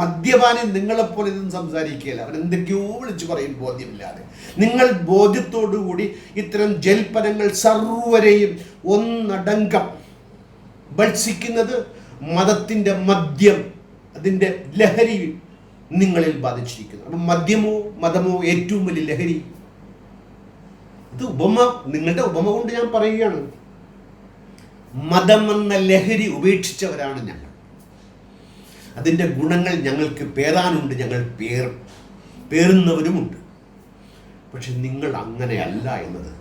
മദ്യപാനി നിങ്ങളെപ്പോലെ ഇതൊന്നും സംസാരിക്കുകയില്ല. അവൻ എന്തൊക്കെയോ വിളിച്ചു പറയും ബോധ്യമില്ലാതെ. നിങ്ങൾ ബോധ്യത്തോടുകൂടി ഇത്തരം ജൽപ്പനങ്ങൾ സർവരെയും ഒന്നടങ്കം ഭത്സിക്കുന്നത് മതത്തിൻ്റെ മദ്യം, അതിൻ്റെ ലഹരി നിങ്ങളിൽ ബാധിച്ചിരിക്കുന്നു. അപ്പം മദ്യമോ മതമോ ഏറ്റവും വലിയ ലഹരി. ഇത് നിങ്ങളുടെ ഉപമ കൊണ്ട് ഞാൻ പറയുകയാണ്. മതമെന്ന ലഹരി ഉപേക്ഷിച്ചവരാണ് ഞങ്ങൾ. അതിൻ്റെ ഗുണങ്ങൾ ഞങ്ങൾക്ക് പേറാനുണ്ട്, ഞങ്ങൾ പേറുന്നവരുമുണ്ട്. പക്ഷെ നിങ്ങൾ അങ്ങനെയല്ല എന്നത്.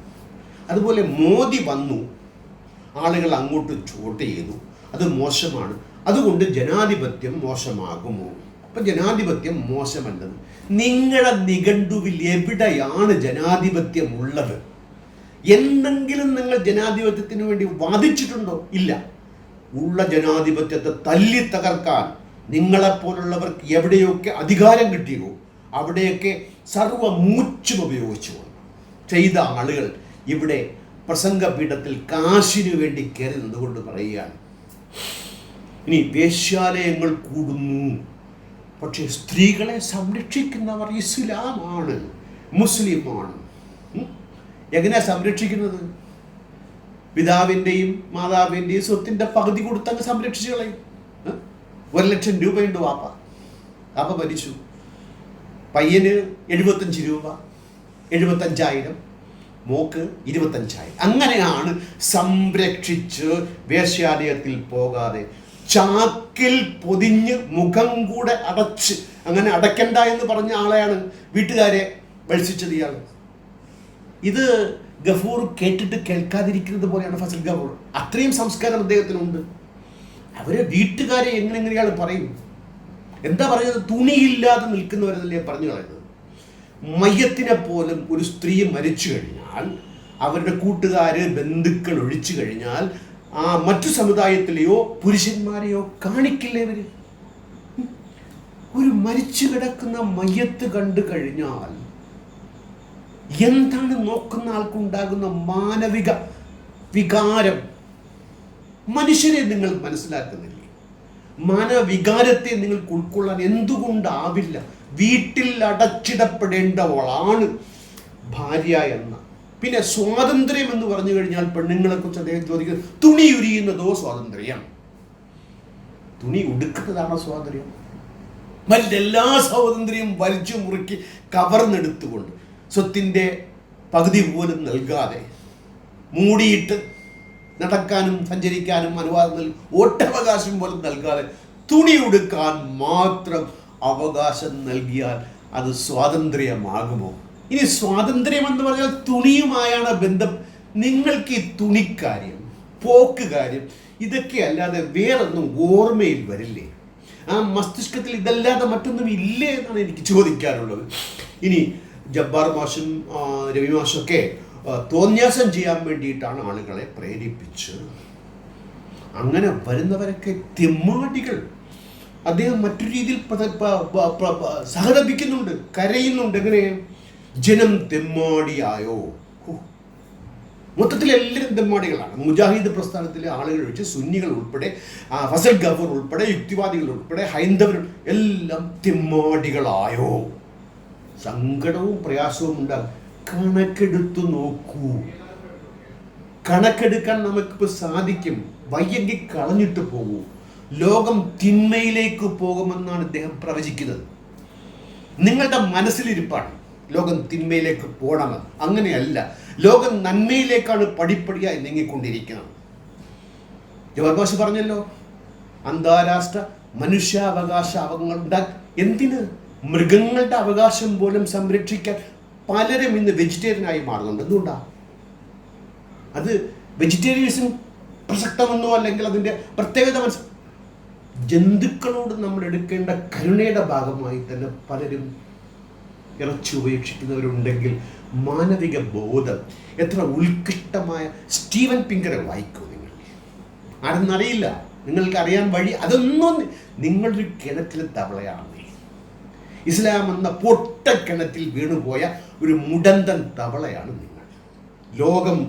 അതുപോലെ മോദി വന്നു, ആളുകൾ അങ്ങോട്ട് ചോട്ട് ചെയ്തു, അത് മോശമാണ്, അതുകൊണ്ട് ജനാധിപത്യം മോശമാകുമോ? അപ്പം ജനാധിപത്യം മോശമല്ലത്. നിങ്ങളുടെ നിഘണ്ടുവിൽ എവിടെയാണ് ജനാധിപത്യം ഉള്ളത്? എന്തെങ്കിലും നിങ്ങൾ ജനാധിപത്യത്തിന് വേണ്ടി വാദിച്ചിട്ടുണ്ടോ? ഇല്ല. ഉള്ള ജനാധിപത്യത്തെ തല്ലി തകർക്കാൻ നിങ്ങളെപ്പോലുള്ളവർക്ക് എവിടെയൊക്കെ അധികാരം കിട്ടിയോ അവിടെയൊക്കെ സർവമൂച്ചും ഉപയോഗിച്ചു ചെയ്ത ആളുകൾ ഇവിടെ പ്രസംഗപീഠത്തിൽ കാശിനു വേണ്ടി കയറി നിന്നുകൊണ്ട് പറയുകയാണ്. ഇനി വേശ്യാലയങ്ങൾ കൂടുന്നു, പക്ഷേ സ്ത്രീകളെ സംരക്ഷിക്കുന്നവർ ഇസ്ലാമാണ്, മുസ്ലിമാണ്. എങ്ങനെയാ സംരക്ഷിക്കുന്നത്? പിതാവിൻ്റെയും മാതാവിൻ്റെയും സ്വത്തിൻ്റെ പകുതി കൊടുത്തങ്ങ് സംരക്ഷിച്ചു കളയും. 1,00,000 രൂപയുണ്ട് വാപ്പ മരിച്ചു, പയ്യന് 75 രൂപ, 75,000, മോക്ക് 25,000. അങ്ങനെയാണ് സംരക്ഷിച്ച് വേശ്യാലയത്തിൽ പോകാതെ ചാക്കിൽ പൊതിഞ്ഞ് മുഖം കൂടെ അടച്ച്, അങ്ങനെ അടയ്ക്കണ്ട എന്ന് പറഞ്ഞ ആളെയാണ് വീട്ടുകാരെ ഭത്സിച്ചത് ഇയാൾ. ഇത് ഗഫൂർ കേട്ടിട്ട് കേൾക്കാതിരിക്കുന്നത് പോലെയാണ് ഫസൽ ഗഫൂർ. അത്രയും സംസ്കാരം അദ്ദേഹത്തിനുണ്ട്. അവരെ വീട്ടുകാരെ എങ്ങനെയാൾ പറയും? എന്താ പറയുന്നത്? തുണിയില്ലാതെ നിൽക്കുന്നവരെന്നല്ലേ പറഞ്ഞു കളയുന്നത്. മയ്യത്തിനെ പോലും ഒരു സ്ത്രീ മരിച്ചു കഴിഞ്ഞാൽ, അവരുടെ കൂട്ടുകാര് ബന്ധുക്കൾ ഒഴിച്ചു കഴിഞ്ഞാൽ മറ്റു സമുദായത്തിലെയോ പുരുഷന്മാരെയോ കാണിക്കില്ലേ ഇവര്? ഒരു മരിച്ചു കിടക്കുന്ന മയ്യത്ത് കണ്ടു കഴിഞ്ഞാൽ എന്താണ് നോക്കുന്ന ആൾക്കുണ്ടാകുന്ന മാനവിക വികാരം? മനുഷ്യരെ നിങ്ങൾ മനസ്സിലാക്കുന്നില്ലേ? മാനവികാരത്തെ നിങ്ങൾക്ക് ഉൾക്കൊള്ളാൻ എന്തുകൊണ്ടാവില്ല? വീട്ടിൽ അടച്ചിടപ്പെടേണ്ടവളാണ് ഭാര്യ എന്ന. പിന്നെ സ്വാതന്ത്ര്യം എന്ന് പറഞ്ഞു കഴിഞ്ഞാൽ പെണ്ണുങ്ങളെ കുറിച്ച് അദ്ദേഹം ചോദിക്കുന്നത്, തുണി ഉരിയുന്നതോ സ്വാതന്ത്ര്യം? തുണി ഉടുക്കുന്നതാണോ സ്വാതന്ത്ര്യം? മറ്റെല്ലാ സ്വാതന്ത്ര്യവും വലിച്ചു മുറുക്കി കവർന്നെടുത്തുകൊണ്ട് സ്വത്തിൻ്റെ പകുതി പോലും നൽകാതെ മൂടിയിട്ട് നടക്കാനും സഞ്ചരിക്കാനും അനുവാദം വോട്ടവകാശം പോലും നൽകാതെ തുണി ഉടുക്കാൻ മാത്രം അവകാശം നൽകിയാൽ അത് സ്വാതന്ത്ര്യമാകുമോ? ഇനി സ്വാതന്ത്ര്യം എന്ന് പറഞ്ഞാൽ തുണിയുമായാണ് ബന്ധം. നിങ്ങൾക്ക് ഈ തുണിക്കാര്യം, പോക്ക് കാര്യം, ഇതൊക്കെ അല്ലാതെ വേറൊന്നും ഓർമ്മയിൽ വരില്ലേ? ആ മസ്തിഷ്കത്തിൽ ഇതല്ലാതെ മറ്റൊന്നും ഇല്ലേ എന്നാണ് എനിക്ക് ചോദിക്കാനുള്ളത്. ഇനി ജബ്ബാർ മാഷും രവി മാഷും ഒക്കെ തോന്യാസം ചെയ്യാൻ വേണ്ടിയിട്ടാണ് ആളുകളെ പ്രേരിപ്പിച്ച്. അങ്ങനെ വരുന്നവരൊക്കെ തെമ്മാടികൾ. അദ്ദേഹം മറ്റൊരു രീതിയിൽ സഹതപിക്കുന്നുണ്ട്, കരയുന്നുണ്ട്. എങ്ങനെ? ജനം തെമ്മാടിയായോ? മൊത്തത്തിൽ എല്ലാവരും തെമ്മാടികളാണ്. മുജാഹിദ് പ്രസ്ഥാനത്തിലെ ആളുകൾ വെച്ച് സുന്നികൾ ഉൾപ്പെടെ, ഫസൽ ഗഫൂർ ഉൾപ്പെടെ, യുക്തിവാദികൾ ഉൾപ്പെടെ, ഹൈന്ദവർ എല്ലാം തെമ്മാടികളായോ? സങ്കടവും പ്രയാസവും ഉണ്ടാകും. കണക്കെടുത്തു നോക്കൂ. കണക്കെടുക്കാൻ നമുക്കിപ്പോൾ സാധിക്കും. വയ്യെങ്കിൽ കളഞ്ഞിട്ട് പോകൂ. ലോകം തിന്മയിലേക്ക് പോകുമെന്നാണ് ഇദ്ദേഹം പ്രവചിക്കുന്നത്. നിങ്ങളുടെ മനസ്സിലിരിപ്പാണ് ലോകം തിന്മയിലേക്ക് പോകണമെന്ന്. അങ്ങനെയല്ല, ലോകം നന്മയിലേക്കാണ് പടിപ്പടിയായി നീങ്ങിക്കൊണ്ടിരിക്കുന്നത്. ജവാബാഷ് പറഞ്ഞല്ലോ, അന്താരാഷ്ട്ര മനുഷ്യാവകാശ എന്തിന്? മൃഗങ്ങളുടെ അവകാശം പോലും സംരക്ഷിക്കാൻ പലരും ഇന്ന് വെജിറ്റേറിയനായി മാറുന്നുണ്ട്. എന്തുകൊണ്ടാണ്? അത് വെജിറ്റേറിയനിസം പ്രസക്തമെന്നോ അല്ലെങ്കിൽ അതിൻ്റെ പ്രത്യേകത ജന്തുക്കളോട് നമ്മൾ എടുക്കേണ്ട കരുണയുടെ ഭാഗമായി തന്നെ പലരും ഇറച്ചി ഉപേക്ഷിക്കുന്നവരുണ്ടെങ്കിൽ മാനവിക ബോധം എത്ര ഉത്കൃഷ്ടമായ സ്റ്റീവൻ പിങ്കറെ വായിക്കൂ നിങ്ങൾ. ആരെന്നറിയില്ല, നിങ്ങൾക്ക് അറിയാൻ വഴി അതൊന്നും. നിങ്ങളൊരു കിണറ്റിലെ തവളയാണ്. ഇസ്ലാം എന്ന പൊട്ടക്കിണറ്റിൽ വീണുപോയ ഒരു മുടന്തൻ തവളയാണ് നിങ്ങൾ. ലോകം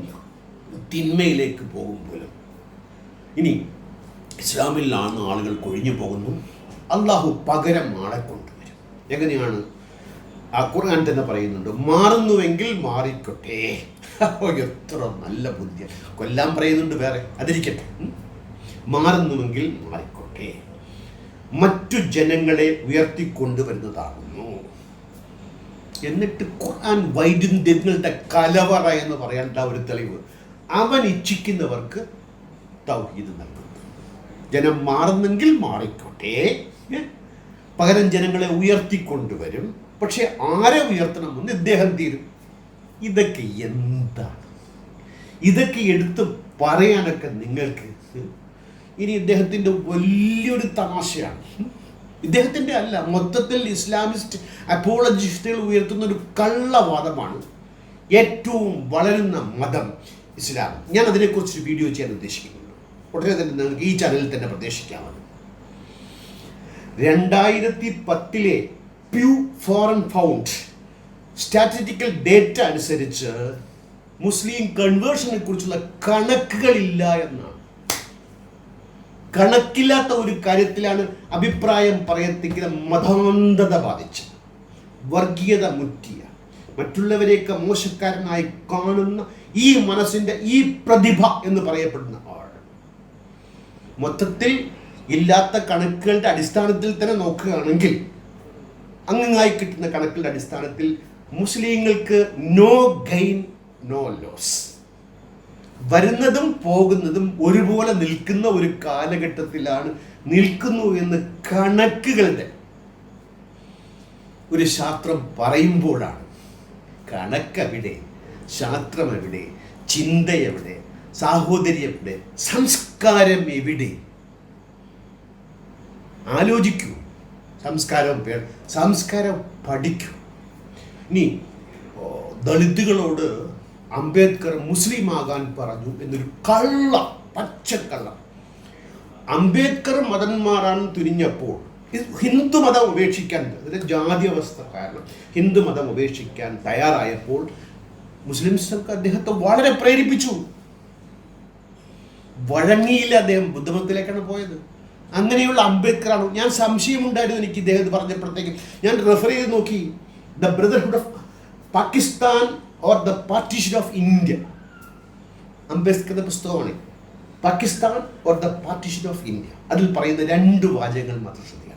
തിന്മയിലേക്ക് പോകുമ്പോഴും ഇനി ഇസ്ലാമിലാണ് ആളുകൾ കൊഴിഞ്ഞു പോകുന്നു. അള്ളാഹു പകരം ആളെ കൊണ്ടുവരും. എങ്ങനെയാണ്? ആ ഖുർആൻ തന്നെ പറയുന്നുണ്ട്, മാറുന്നുവെങ്കിൽ മാറിക്കോട്ടെ. എത്ര നല്ല ബുദ്ധി. കൊല്ലാൻ പറയുന്നുണ്ട് വേറെ, അതിരിക്കട്ടെ. മാറുന്നുവെങ്കിൽ മാറിക്കോട്ടെ. മറ്റു ജനങ്ങളെ ഉയർത്തിക്കൊണ്ടുവരുന്നതാകുന്നു. എന്നിട്ട് ഖുർആൻ വൈരുദ്ധ്യങ്ങളുടെ കലവറ എന്ന് പറയേണ്ട ഒരു തെളിവ്. അവൻ ഇച്ഛിക്കുന്നവർക്ക് തൗഹീദ് നൽകുന്നു. ജനം മാറുന്നെങ്കിൽ മാറിക്കോട്ടെ, പകരം ജനങ്ങളെ ഉയർത്തിക്കൊണ്ടുവരും. പക്ഷെ ആരെ ഉയർത്തണമെന്ന് ഇദ്ദേഹം തീരും. ഇതൊക്കെ എന്താണ്? ഇതൊക്കെ എടുത്ത് പറയാനൊക്കെ നിങ്ങൾക്ക് ഇനി ഇദ്ദേഹത്തിൻ്റെ വലിയൊരു തമാശയാണ്. ഇദ്ദേഹത്തിൻ്റെ അല്ല, മൊത്തത്തിൽ ഇസ്ലാമിസ്റ്റ് അപ്പോളജിസ്റ്റുകൾ ഉയർത്തുന്ന ഒരു കള്ളവാദമാണ് ഏറ്റവും വളരുന്ന മതം ഇസ്ലാം. ഞാൻ അതിനെക്കുറിച്ചൊരു വീഡിയോ ചെയ്യാൻ ഉദ്ദേശിക്കുന്നുണ്ട്. ഉടനെ തന്നെ നിങ്ങൾക്ക് ഈ ചാനലിൽ തന്നെ പ്രതീക്ഷിക്കാമത്. 2010 പ്യൂ ഫോറൻ ഫൗണ്ട് സ്റ്റാറ്റിസ്റ്റിക്കൽ ഡേറ്റ അനുസരിച്ച് മുസ്ലിം കൺവേർഷനെ കുറിച്ചുള്ള കണക്കുകളില്ല എന്നാണ്. കണക്കില്ലാത്ത ഒരു കാര്യത്തിലാണ് അഭിപ്രായം പറയത്തിക്കുന്ന മതാന്ധത ബാധിച്ച്, വർഗീയത മുറ്റിയ, മറ്റുള്ളവരെയൊക്കെ മോശക്കാരനായി കാണുന്ന ഈ മനസ്സിൻ്റെ ഈ പ്രതിഭ എന്ന് പറയപ്പെടുന്ന ആൾ മൊത്തത്തിൽ ഇല്ലാത്ത കണക്കുകളുടെ അടിസ്ഥാനത്തിൽ തന്നെ നോക്കുകയാണെങ്കിൽ, അങ്ങായി കിട്ടുന്ന കണക്കുകളുടെ അടിസ്ഥാനത്തിൽ മുസ്ലിങ്ങൾക്ക് നോ ഗെയിൻ നോ ലോസ്, വരുന്നതും പോകുന്നതും ഒരുപോലെ നിൽക്കുന്ന ഒരു കാലഘട്ടത്തിലാണ് നിൽക്കുന്നു എന്ന് കണക്കുകളുടെ ഒരു ശാസ്ത്രം പറയുമ്പോഴാണ് കണക്കെവിടെ, ശാസ്ത്രം എവിടെ, ചിന്ത എവിടെ, സാഹോദര്യം എവിടെ, സംസ്കാരം എവിടെ? ആലോചിക്കൂ. സംസ്കാരം പഠിക്കൂ. ഇനി ദളിതുകളോട് അംബേദ്കർ മുസ്ലിം ആകാൻ പറഞ്ഞു എന്നൊരു പച്ചക്കള്ളം. അംബേദ്കർ മതം മാറാൻ തുനിഞ്ഞപ്പോൾ ഹിന്ദു മതം ഉപേക്ഷിക്കാൻ, അതിൻ്റെ ജാതി അവസ്ഥ കാരണം ഹിന്ദു മതം ഉപേക്ഷിക്കാൻ തയ്യാറായപ്പോൾ മുസ്ലിംസൊക്കെ അദ്ദേഹത്തെ വളരെ പ്രേരിപ്പിച്ചു. വഴങ്ങിയില്ല, അദ്ദേഹം ബുദ്ധമതത്തിലേക്കാണ് പോയത്. അങ്ങനെയുള്ള അംബേദ്കറാണ്. ഞാൻ സംശയമുണ്ടായിരുന്നു എനിക്ക് ഇദ്ദേഹത്തെ പറഞ്ഞപ്പോഴത്തേക്കും. ഞാൻ റെഫർ ചെയ്ത് നോക്കി, the brotherhood of Pakistan or the partition of India. അംബേദ്കറുടെ പുസ്തകമാണ് Pakistan or the partition of India. അതിൽ പറയുന്ന 2 വാചകങ്ങൾ മാത്രം ശ്രദ്ധിക്കുക.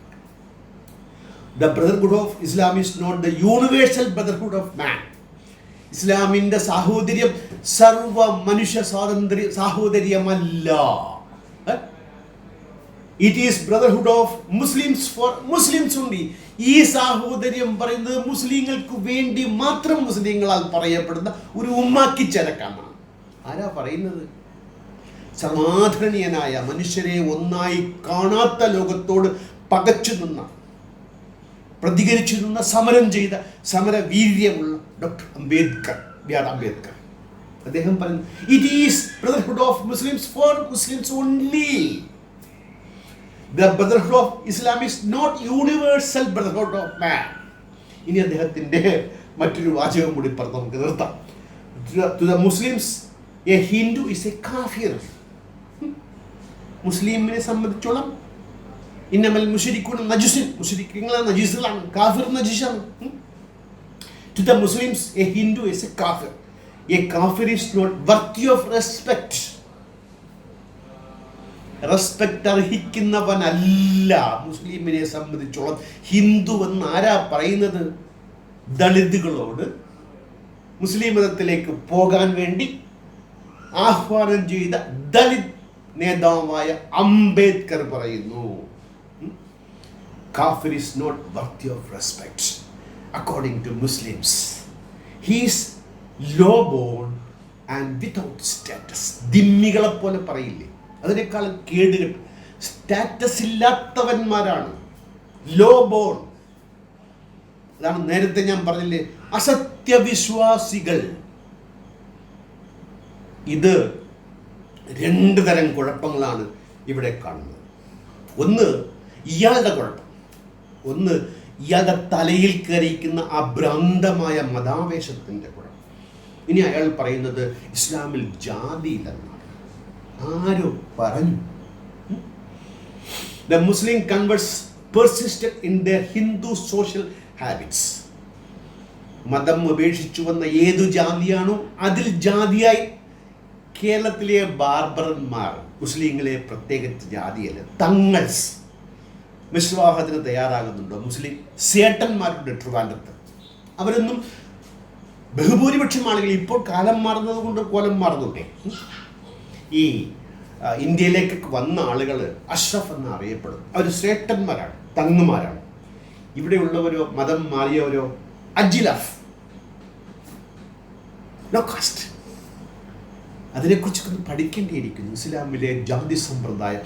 The brotherhood of Islam is not the universal brotherhood of man. ഇസ്ലാമിൻ്റെ സാഹോദര്യം സർവ മനുഷ്യ സാഹോദര്യമല്ല. It is brotherhood of Muslims for Muslims ഉണ്ട്. ഈ സാഹോദര്യം പറയുന്നത് മുസ്ലിങ്ങൾക്ക് വേണ്ടി മാത്രം മുസ്ലിങ്ങളാൽ പറയപ്പെടുന്ന ഒരു ഉമ്മാക്കി ചരക്കാണ്. ആരാ പറയുന്നത്? സമാധാനീയനായ മനുഷ്യരെ ഒന്നായി കാണാത്ത ലോകത്തോട് പകച്ചു നിന്ന, പ്രതികരിച്ചു നിന്ന, സമരം ചെയ്ത സമരവീര്യമുള്ള ഡോക്ടർ അംബേദ്കർ, ബി.ആർ. അംബേദ്കർ, അദ്ദേഹം പറഞ്ഞു it is brotherhood of Muslims for Muslims only. The brotherhood of Islam is not universal brotherhood of man. ഇനി അദ്ദേഹത്തിൻ്റെ മറ്റൊരു വാചകം കൂടി പറഞ്ഞ് നമുക്ക് നിർത്താം. To the Muslims, a Hindu is a kafir. മുസ്ലിമിനെ സംബന്ധിച്ചോളം ഇന്നമൽ മുശ്രികൂന നജസുൻ, മുശ്രിക്കുകൾ നജീസുകളാണ്, കാഫിർ നജീസാണ്. To the Muslims, a Hindu is a kafir. A kafir is not worthy of respect. Respect അർഹിക്കുന്നവനല്ല മുസ്ലിമിനെ സംബന്ധിച്ചോളം ഹിന്ദു എന്ന്. ആരാ പറയുന്നത്? ദളിതുകളോട് മുസ്ലിം മതത്തിലേക്ക് പോകാൻ വേണ്ടി ആഹ്വാനം ചെയ്ത ദളിത് നേതാവായ അംബേദ്കർ പറയുന്നു, കാഫിർ is not worthy of respect according to Muslims. He is low born and without status. ദിമ്മികളെ പോലെ പറയില്ലേ, അതിനേക്കാൾ കേടുകെട്ട് സ്റ്റാറ്റസ് ഇല്ലാത്തവന്മാരാണ് ലോ ബോൺ. അതാണ് നേരത്തെ ഞാൻ പറഞ്ഞില്ലേ, അസത്യവിശ്വാസികൾ. ഇത് 2 തരം കുഴപ്പങ്ങളാണ് ഇവിടെ കാണുന്നത്. ഒന്ന് ഇയാളുടെ കുഴപ്പം, ഒന്ന് ഇയാളുടെ തലയിൽ കയറിയിരിക്കുന്ന ആ ഭ്രാന്തമായ മതാവേശത്തിൻ്റെ കുഴപ്പം. ഇനി അയാൾ പറയുന്നത് ഇസ്ലാമിൽ ജാതിയില്ലെന്നാണ്. ആരോ പറഞ്ഞു? The Muslim converts persisted in their Hindu social habits. മതം ഉപേക്ഷിച്ചു വന്ന ഏതു ജാതിയാണോ അതിൽ ജാതിയായി കേരളത്തിലെ ബാർബറന്മാർ, മുസ്ലിങ്ങളെ പ്രത്യേകിച്ച് ജാതിയല്ല, തങ്ങൾസ് മിശ്രവാഹത്തിന് തയ്യാറാകുന്നുണ്ടോ? മുസ്ലിം സേട്ടന്മാരുടെ ട്രിവാൻഡ്രത്ത് അവരൊന്നും ബഹുഭൂരിപക്ഷം ആളുകൾ ഇപ്പോൾ കാലം മാറുന്നത് കൊണ്ട് കോലം മാറുന്നുണ്ടേ. ഈ ഇന്ത്യയിലേക്ക് വന്ന ആളുകൾ അഷ്റഫ് എന്ന് അറിയപ്പെടും. അവർ ശ്രേഷ്ഠന്മാരാണ്, തങ്ങുമാരാണ്. ഇവിടെയുള്ളവരോ മതം മാറിയവരോ അജിലഫ്, നോ കാസ്റ്റ്. അതിനെക്കുറിച്ചൊക്കെ പഠിക്കേണ്ടിയിരിക്കുന്നു. ഇസ്ലാമിലെ ജാതി സമ്പ്രദായം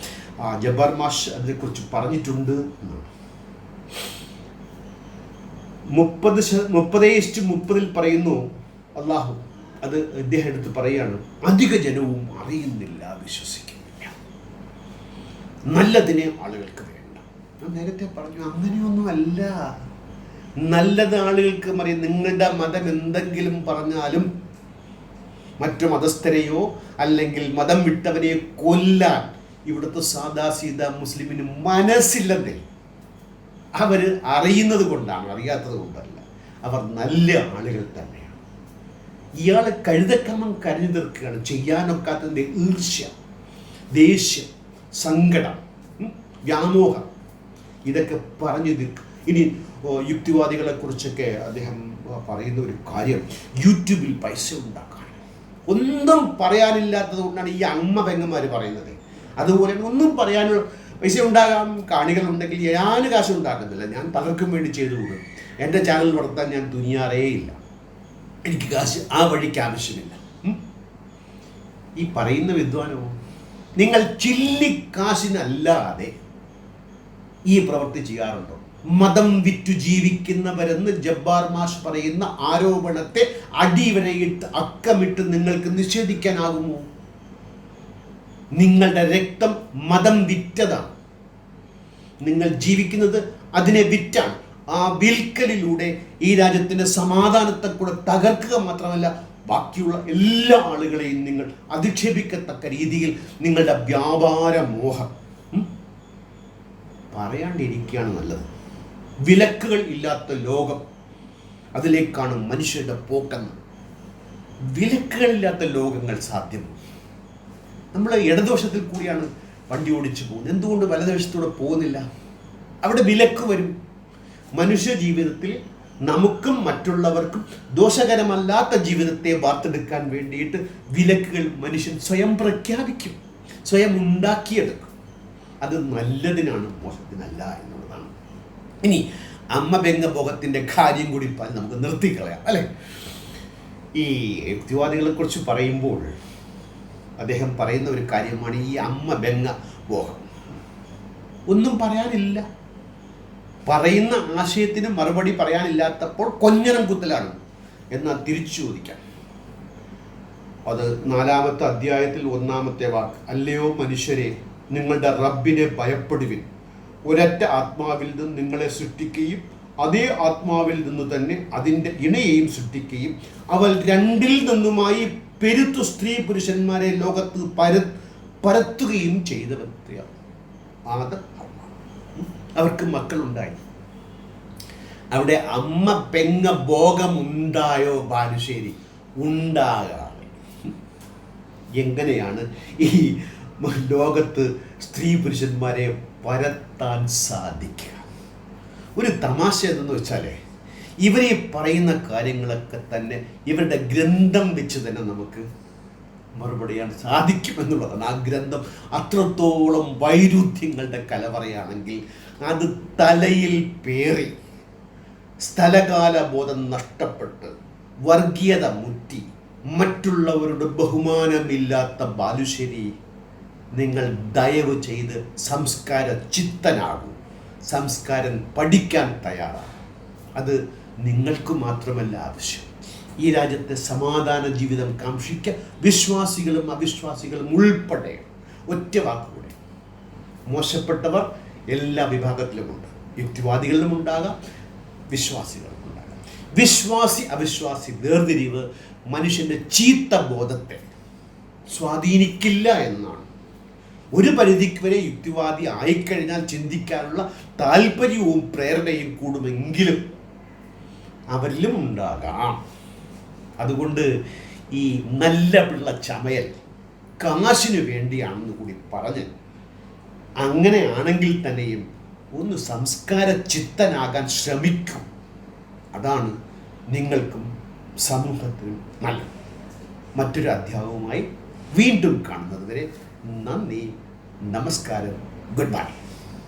ജബ്ബാർ മാഷ് അതിനെക്കുറിച്ച് പറഞ്ഞിട്ടുണ്ട് എന്നാണ്. 30:30 പറയുന്നു അള്ളാഹു. അത് ഇദ്ദേഹം എടുത്ത് പറയുകയാണ്, അധിക ജനവും അറിയുന്നില്ല, വിശ്വസിക്കുന്നില്ല, നല്ലതിനെ ആളുകൾക്ക് വേണ്ട. ഞാൻ നേരത്തെ പറഞ്ഞു, അങ്ങനെയൊന്നുമല്ല. നല്ലത് ആളുകൾക്ക് അറിയാം. നിങ്ങളുടെ മതം എന്തെങ്കിലും പറഞ്ഞാലും മറ്റു മതസ്ഥരെയോ അല്ലെങ്കിൽ മതം വിട്ടവരെയോ കൊല്ലാൻ ഇവിടുത്തെ സാദാ സീതാ മുസ്ലിമിന് മനസ്സില്ലെന്നേ. അവർ അറിയുന്നത് കൊണ്ടാണ്, അറിയാത്തത് കൊണ്ടല്ല. അവർ നല്ല ആളുകൾ തന്നെയാണ്. ഇയാളെ കഴുതക്രമം കരഞ്ഞു തീർക്കുകയാണ്. ചെയ്യാനൊക്കാത്തതിൻ്റെ ഈർഷ്യ, ദേഷ്യം, സങ്കടം, വ്യാമോഹം, ഇതൊക്കെ പറഞ്ഞു തീർക്കും. ഇനി യുക്തിവാദികളെ കുറിച്ചൊക്കെ അദ്ദേഹം പറയുന്ന ഒരു കാര്യം, യൂട്യൂബിൽ പൈസ ഉണ്ടാക്കാൻ ഒന്നും പറയാനില്ലാത്തത് കൊണ്ടാണ് ഈ അമ്മ പെങ്ങന്മാർ പറയുന്നത്. അതുപോലെ ഒന്നും പറയാനുള്ള പൈസ ഉണ്ടാകാൻ കാണികളുണ്ടെങ്കിൽ ഞാൻ കാശ് ഉണ്ടാക്കുന്നില്ല. ഞാൻ പലർക്കും വേണ്ടി ചെയ്തു കൂടും. എൻ്റെ ചാനൽ വളർത്താൻ ഞാൻ തുനിയാറേയില്ല. എനിക്ക് കാശ് ആ വഴിക്ക് ആവശ്യമില്ല. ഈ പറയുന്ന വിദ്വാനോ, നിങ്ങൾ ചില്ലിക്കാശിനല്ലാതെ ഈ പ്രവൃത്തി ചെയ്യാറുണ്ടോ? മതം വിറ്റു ജീവിക്കുന്നവരെന്ന് ജബ്ബാർ മാഷ് പറയുന്ന ആരോപണത്തെ അടിവരയിട്ട് അക്കമിട്ട് നിങ്ങൾക്ക് നിഷേധിക്കാനാകുമോ? നിങ്ങളുടെ രക്തം മതം വിറ്റതാണ്. നിങ്ങൾ ജീവിക്കുന്നത് അതിനെ വിറ്റാണ്. ആ വിൽക്കലിലൂടെ ഈ രാജ്യത്തിൻ്റെ സമാധാനത്തെ കൂടെ തകർക്കുക മാത്രമല്ല, ബാക്കിയുള്ള എല്ലാ ആളുകളെയും നിങ്ങൾ അധിക്ഷേപിക്കത്തക്ക രീതിയിൽ നിങ്ങളുടെ വ്യാപാര മോഹം പറയാണ്ടിരിക്കുകയാണ് നല്ലത്. വിലക്കുകൾ ഇല്ലാത്ത ലോകം, അതിലേക്കാണ് മനുഷ്യരുടെ പോക്കെന്ന്. വിലക്കുകളില്ലാത്ത ലോകങ്ങൾ സാധ്യം. നമ്മൾ ഇടതുവശത്തിൽ കൂടിയാണ് വണ്ടി ഓടിച്ചു പോകുന്നു, എന്തുകൊണ്ട് വലതുവശത്തൂടെ പോകുന്നില്ല? അവിടെ വിലക്ക് വരും. മനുഷ്യ ജീവിതത്തിൽ നമുക്കും മറ്റുള്ളവർക്കും ദോഷകരമല്ലാത്ത ജീവിതത്തെ വാർത്തെടുക്കാൻ വേണ്ടിയിട്ട് വിലക്കുകൾ മനുഷ്യൻ സ്വയം പ്രഖ്യാപിക്കും, സ്വയം ഉണ്ടാക്കിയെടുക്കും. അത് നല്ലതിനാണ്, മോശത്തിനല്ല എന്നുള്ളതാണ്. ഇനി അമ്മ ബെങ്ങ ഭോഗത്തിൻ്റെ കാര്യം കൂടി പറഞ്ഞ് നമുക്ക് നിർത്തിക്കളയാം അല്ലേ. ഈ യുക്തിവാദികളെ കുറിച്ച് പറയുമ്പോൾ അദ്ദേഹം പറയുന്ന ഒരു കാര്യമാണ് ഈ അമ്മ ബെങ്ങ ഭോഗം. ഒന്നും പറയാനില്ല, പറയുന്ന ആശയത്തിന് മറുപടി പറയാനില്ലാത്തപ്പോൾ കൊഞ്ഞനം കുത്തലാണ് എന്നാൽ തിരിച്ചു ചോദിക്കാം. അത് 4-ാമത്തെ അധ്യായത്തിൽ 1-ാമത്തെ വാക്ക്, അല്ലയോ മനുഷ്യരെ, നിങ്ങളുടെ റബ്ബിനെ ഭയപ്പെടുവിൻ. ഒരൊറ്റ ആത്മാവിൽ നിന്ന് നിങ്ങളെ സൃഷ്ടിക്കുകയും അതേ ആത്മാവിൽ നിന്ന് തന്നെ അതിൻ്റെ ഇണയെയും സൃഷ്ടിക്കുകയും അവൾ രണ്ടിൽ നിന്നുമായി പെരുത്തു സ്ത്രീ പുരുഷന്മാരെ ലോകത്ത് പരത്തുകയും ചെയ്തവരെയാണ്. അവർക്ക് മക്കളുണ്ടായി. അവിടെ അമ്മ പെങ്ങ ഭോഗമുണ്ടായോ? ബാലുശ്ശേരി ഉണ്ടാകാതെ. എങ്ങനെയാണ് ഈ ലോകത്ത് സ്ത്രീ പുരുഷന്മാരെ പരത്താൻ സാധിക്കുക? ഒരു തമാശ എന്തെന്ന് വെച്ചാൽ, ഇവരെ പറയുന്ന കാര്യങ്ങളൊക്കെ തന്നെ ഇവരുടെ ഗ്രന്ഥം വെച്ച് തന്നെ നമുക്ക് മറുപടി ചെയ്യാൻ സാധിക്കുമെന്നുള്ളതാണ്. ആ ഗ്രന്ഥം അത്രത്തോളം വൈരുദ്ധ്യങ്ങളുടെ കലവറയാണെങ്കിൽ അത് തലയിൽ പേറി സ്ഥലകാല ബോധം നഷ്ടപ്പെട്ട് വർഗീയത മുറ്റി മറ്റുള്ളവരുടെ ബഹുമാനമില്ലാത്ത ബാലുശ്ശേരി, നിങ്ങൾ ദയവ് ചെയ്ത് സംസ്കാര ചിത്തനാകൂ, സംസ്കാരം പഠിക്കാൻ തയ്യാറാണ്. അത് നിങ്ങൾക്ക് മാത്രമല്ല ആവശ്യം, ഈ രാജ്യത്തെ സമാധാന ജീവിതം കാക്ഷിക്ക വിശ്വാസികളും അവിശ്വാസികളും ഉൾപ്പെടെ. ഒറ്റ വാക്കുകൂടെ, മോശപ്പെട്ടവർ എല്ലാ വിഭാഗത്തിലുമുണ്ട്, യുക്തിവാദികളിലും ഉണ്ടാകാം, വിശ്വാസികളും ഉണ്ടാകാം. വിശ്വാസി അവിശ്വാസി വേർതിരിവ് മനുഷ്യൻ്റെ ചീത്ത ബോധത്തെ സ്വാധീനിക്കില്ല എന്നാണ്. ഒരു പരിധിക്ക് വരെ യുക്തിവാദി ആയിക്കഴിഞ്ഞാൽ ചിന്തിക്കാനുള്ള താല്പര്യവും പ്രേരണയും കൂടുമെങ്കിലും അവരിലും ഉണ്ടാകാം. അതുകൊണ്ട് ഈ നല്ല പിള്ള ചമയൽ കാശിനു വേണ്ടിയാണെന്ന് കൂടി പറഞ്ഞ്, അങ്ങനെയാണെങ്കിൽ തന്നെയും ഒന്ന് സംസ്കാര ചിത്തനാകാൻ ശ്രമിക്കും. അതാണ് നിങ്ങൾക്കും സമൂഹത്തിനും നല്ലത്. മറ്റൊരു അധ്യായവുമായി വീണ്ടും കാണുന്നത് വരെ നന്ദി, നമസ്കാരം, ഗുഡ് ബൈ.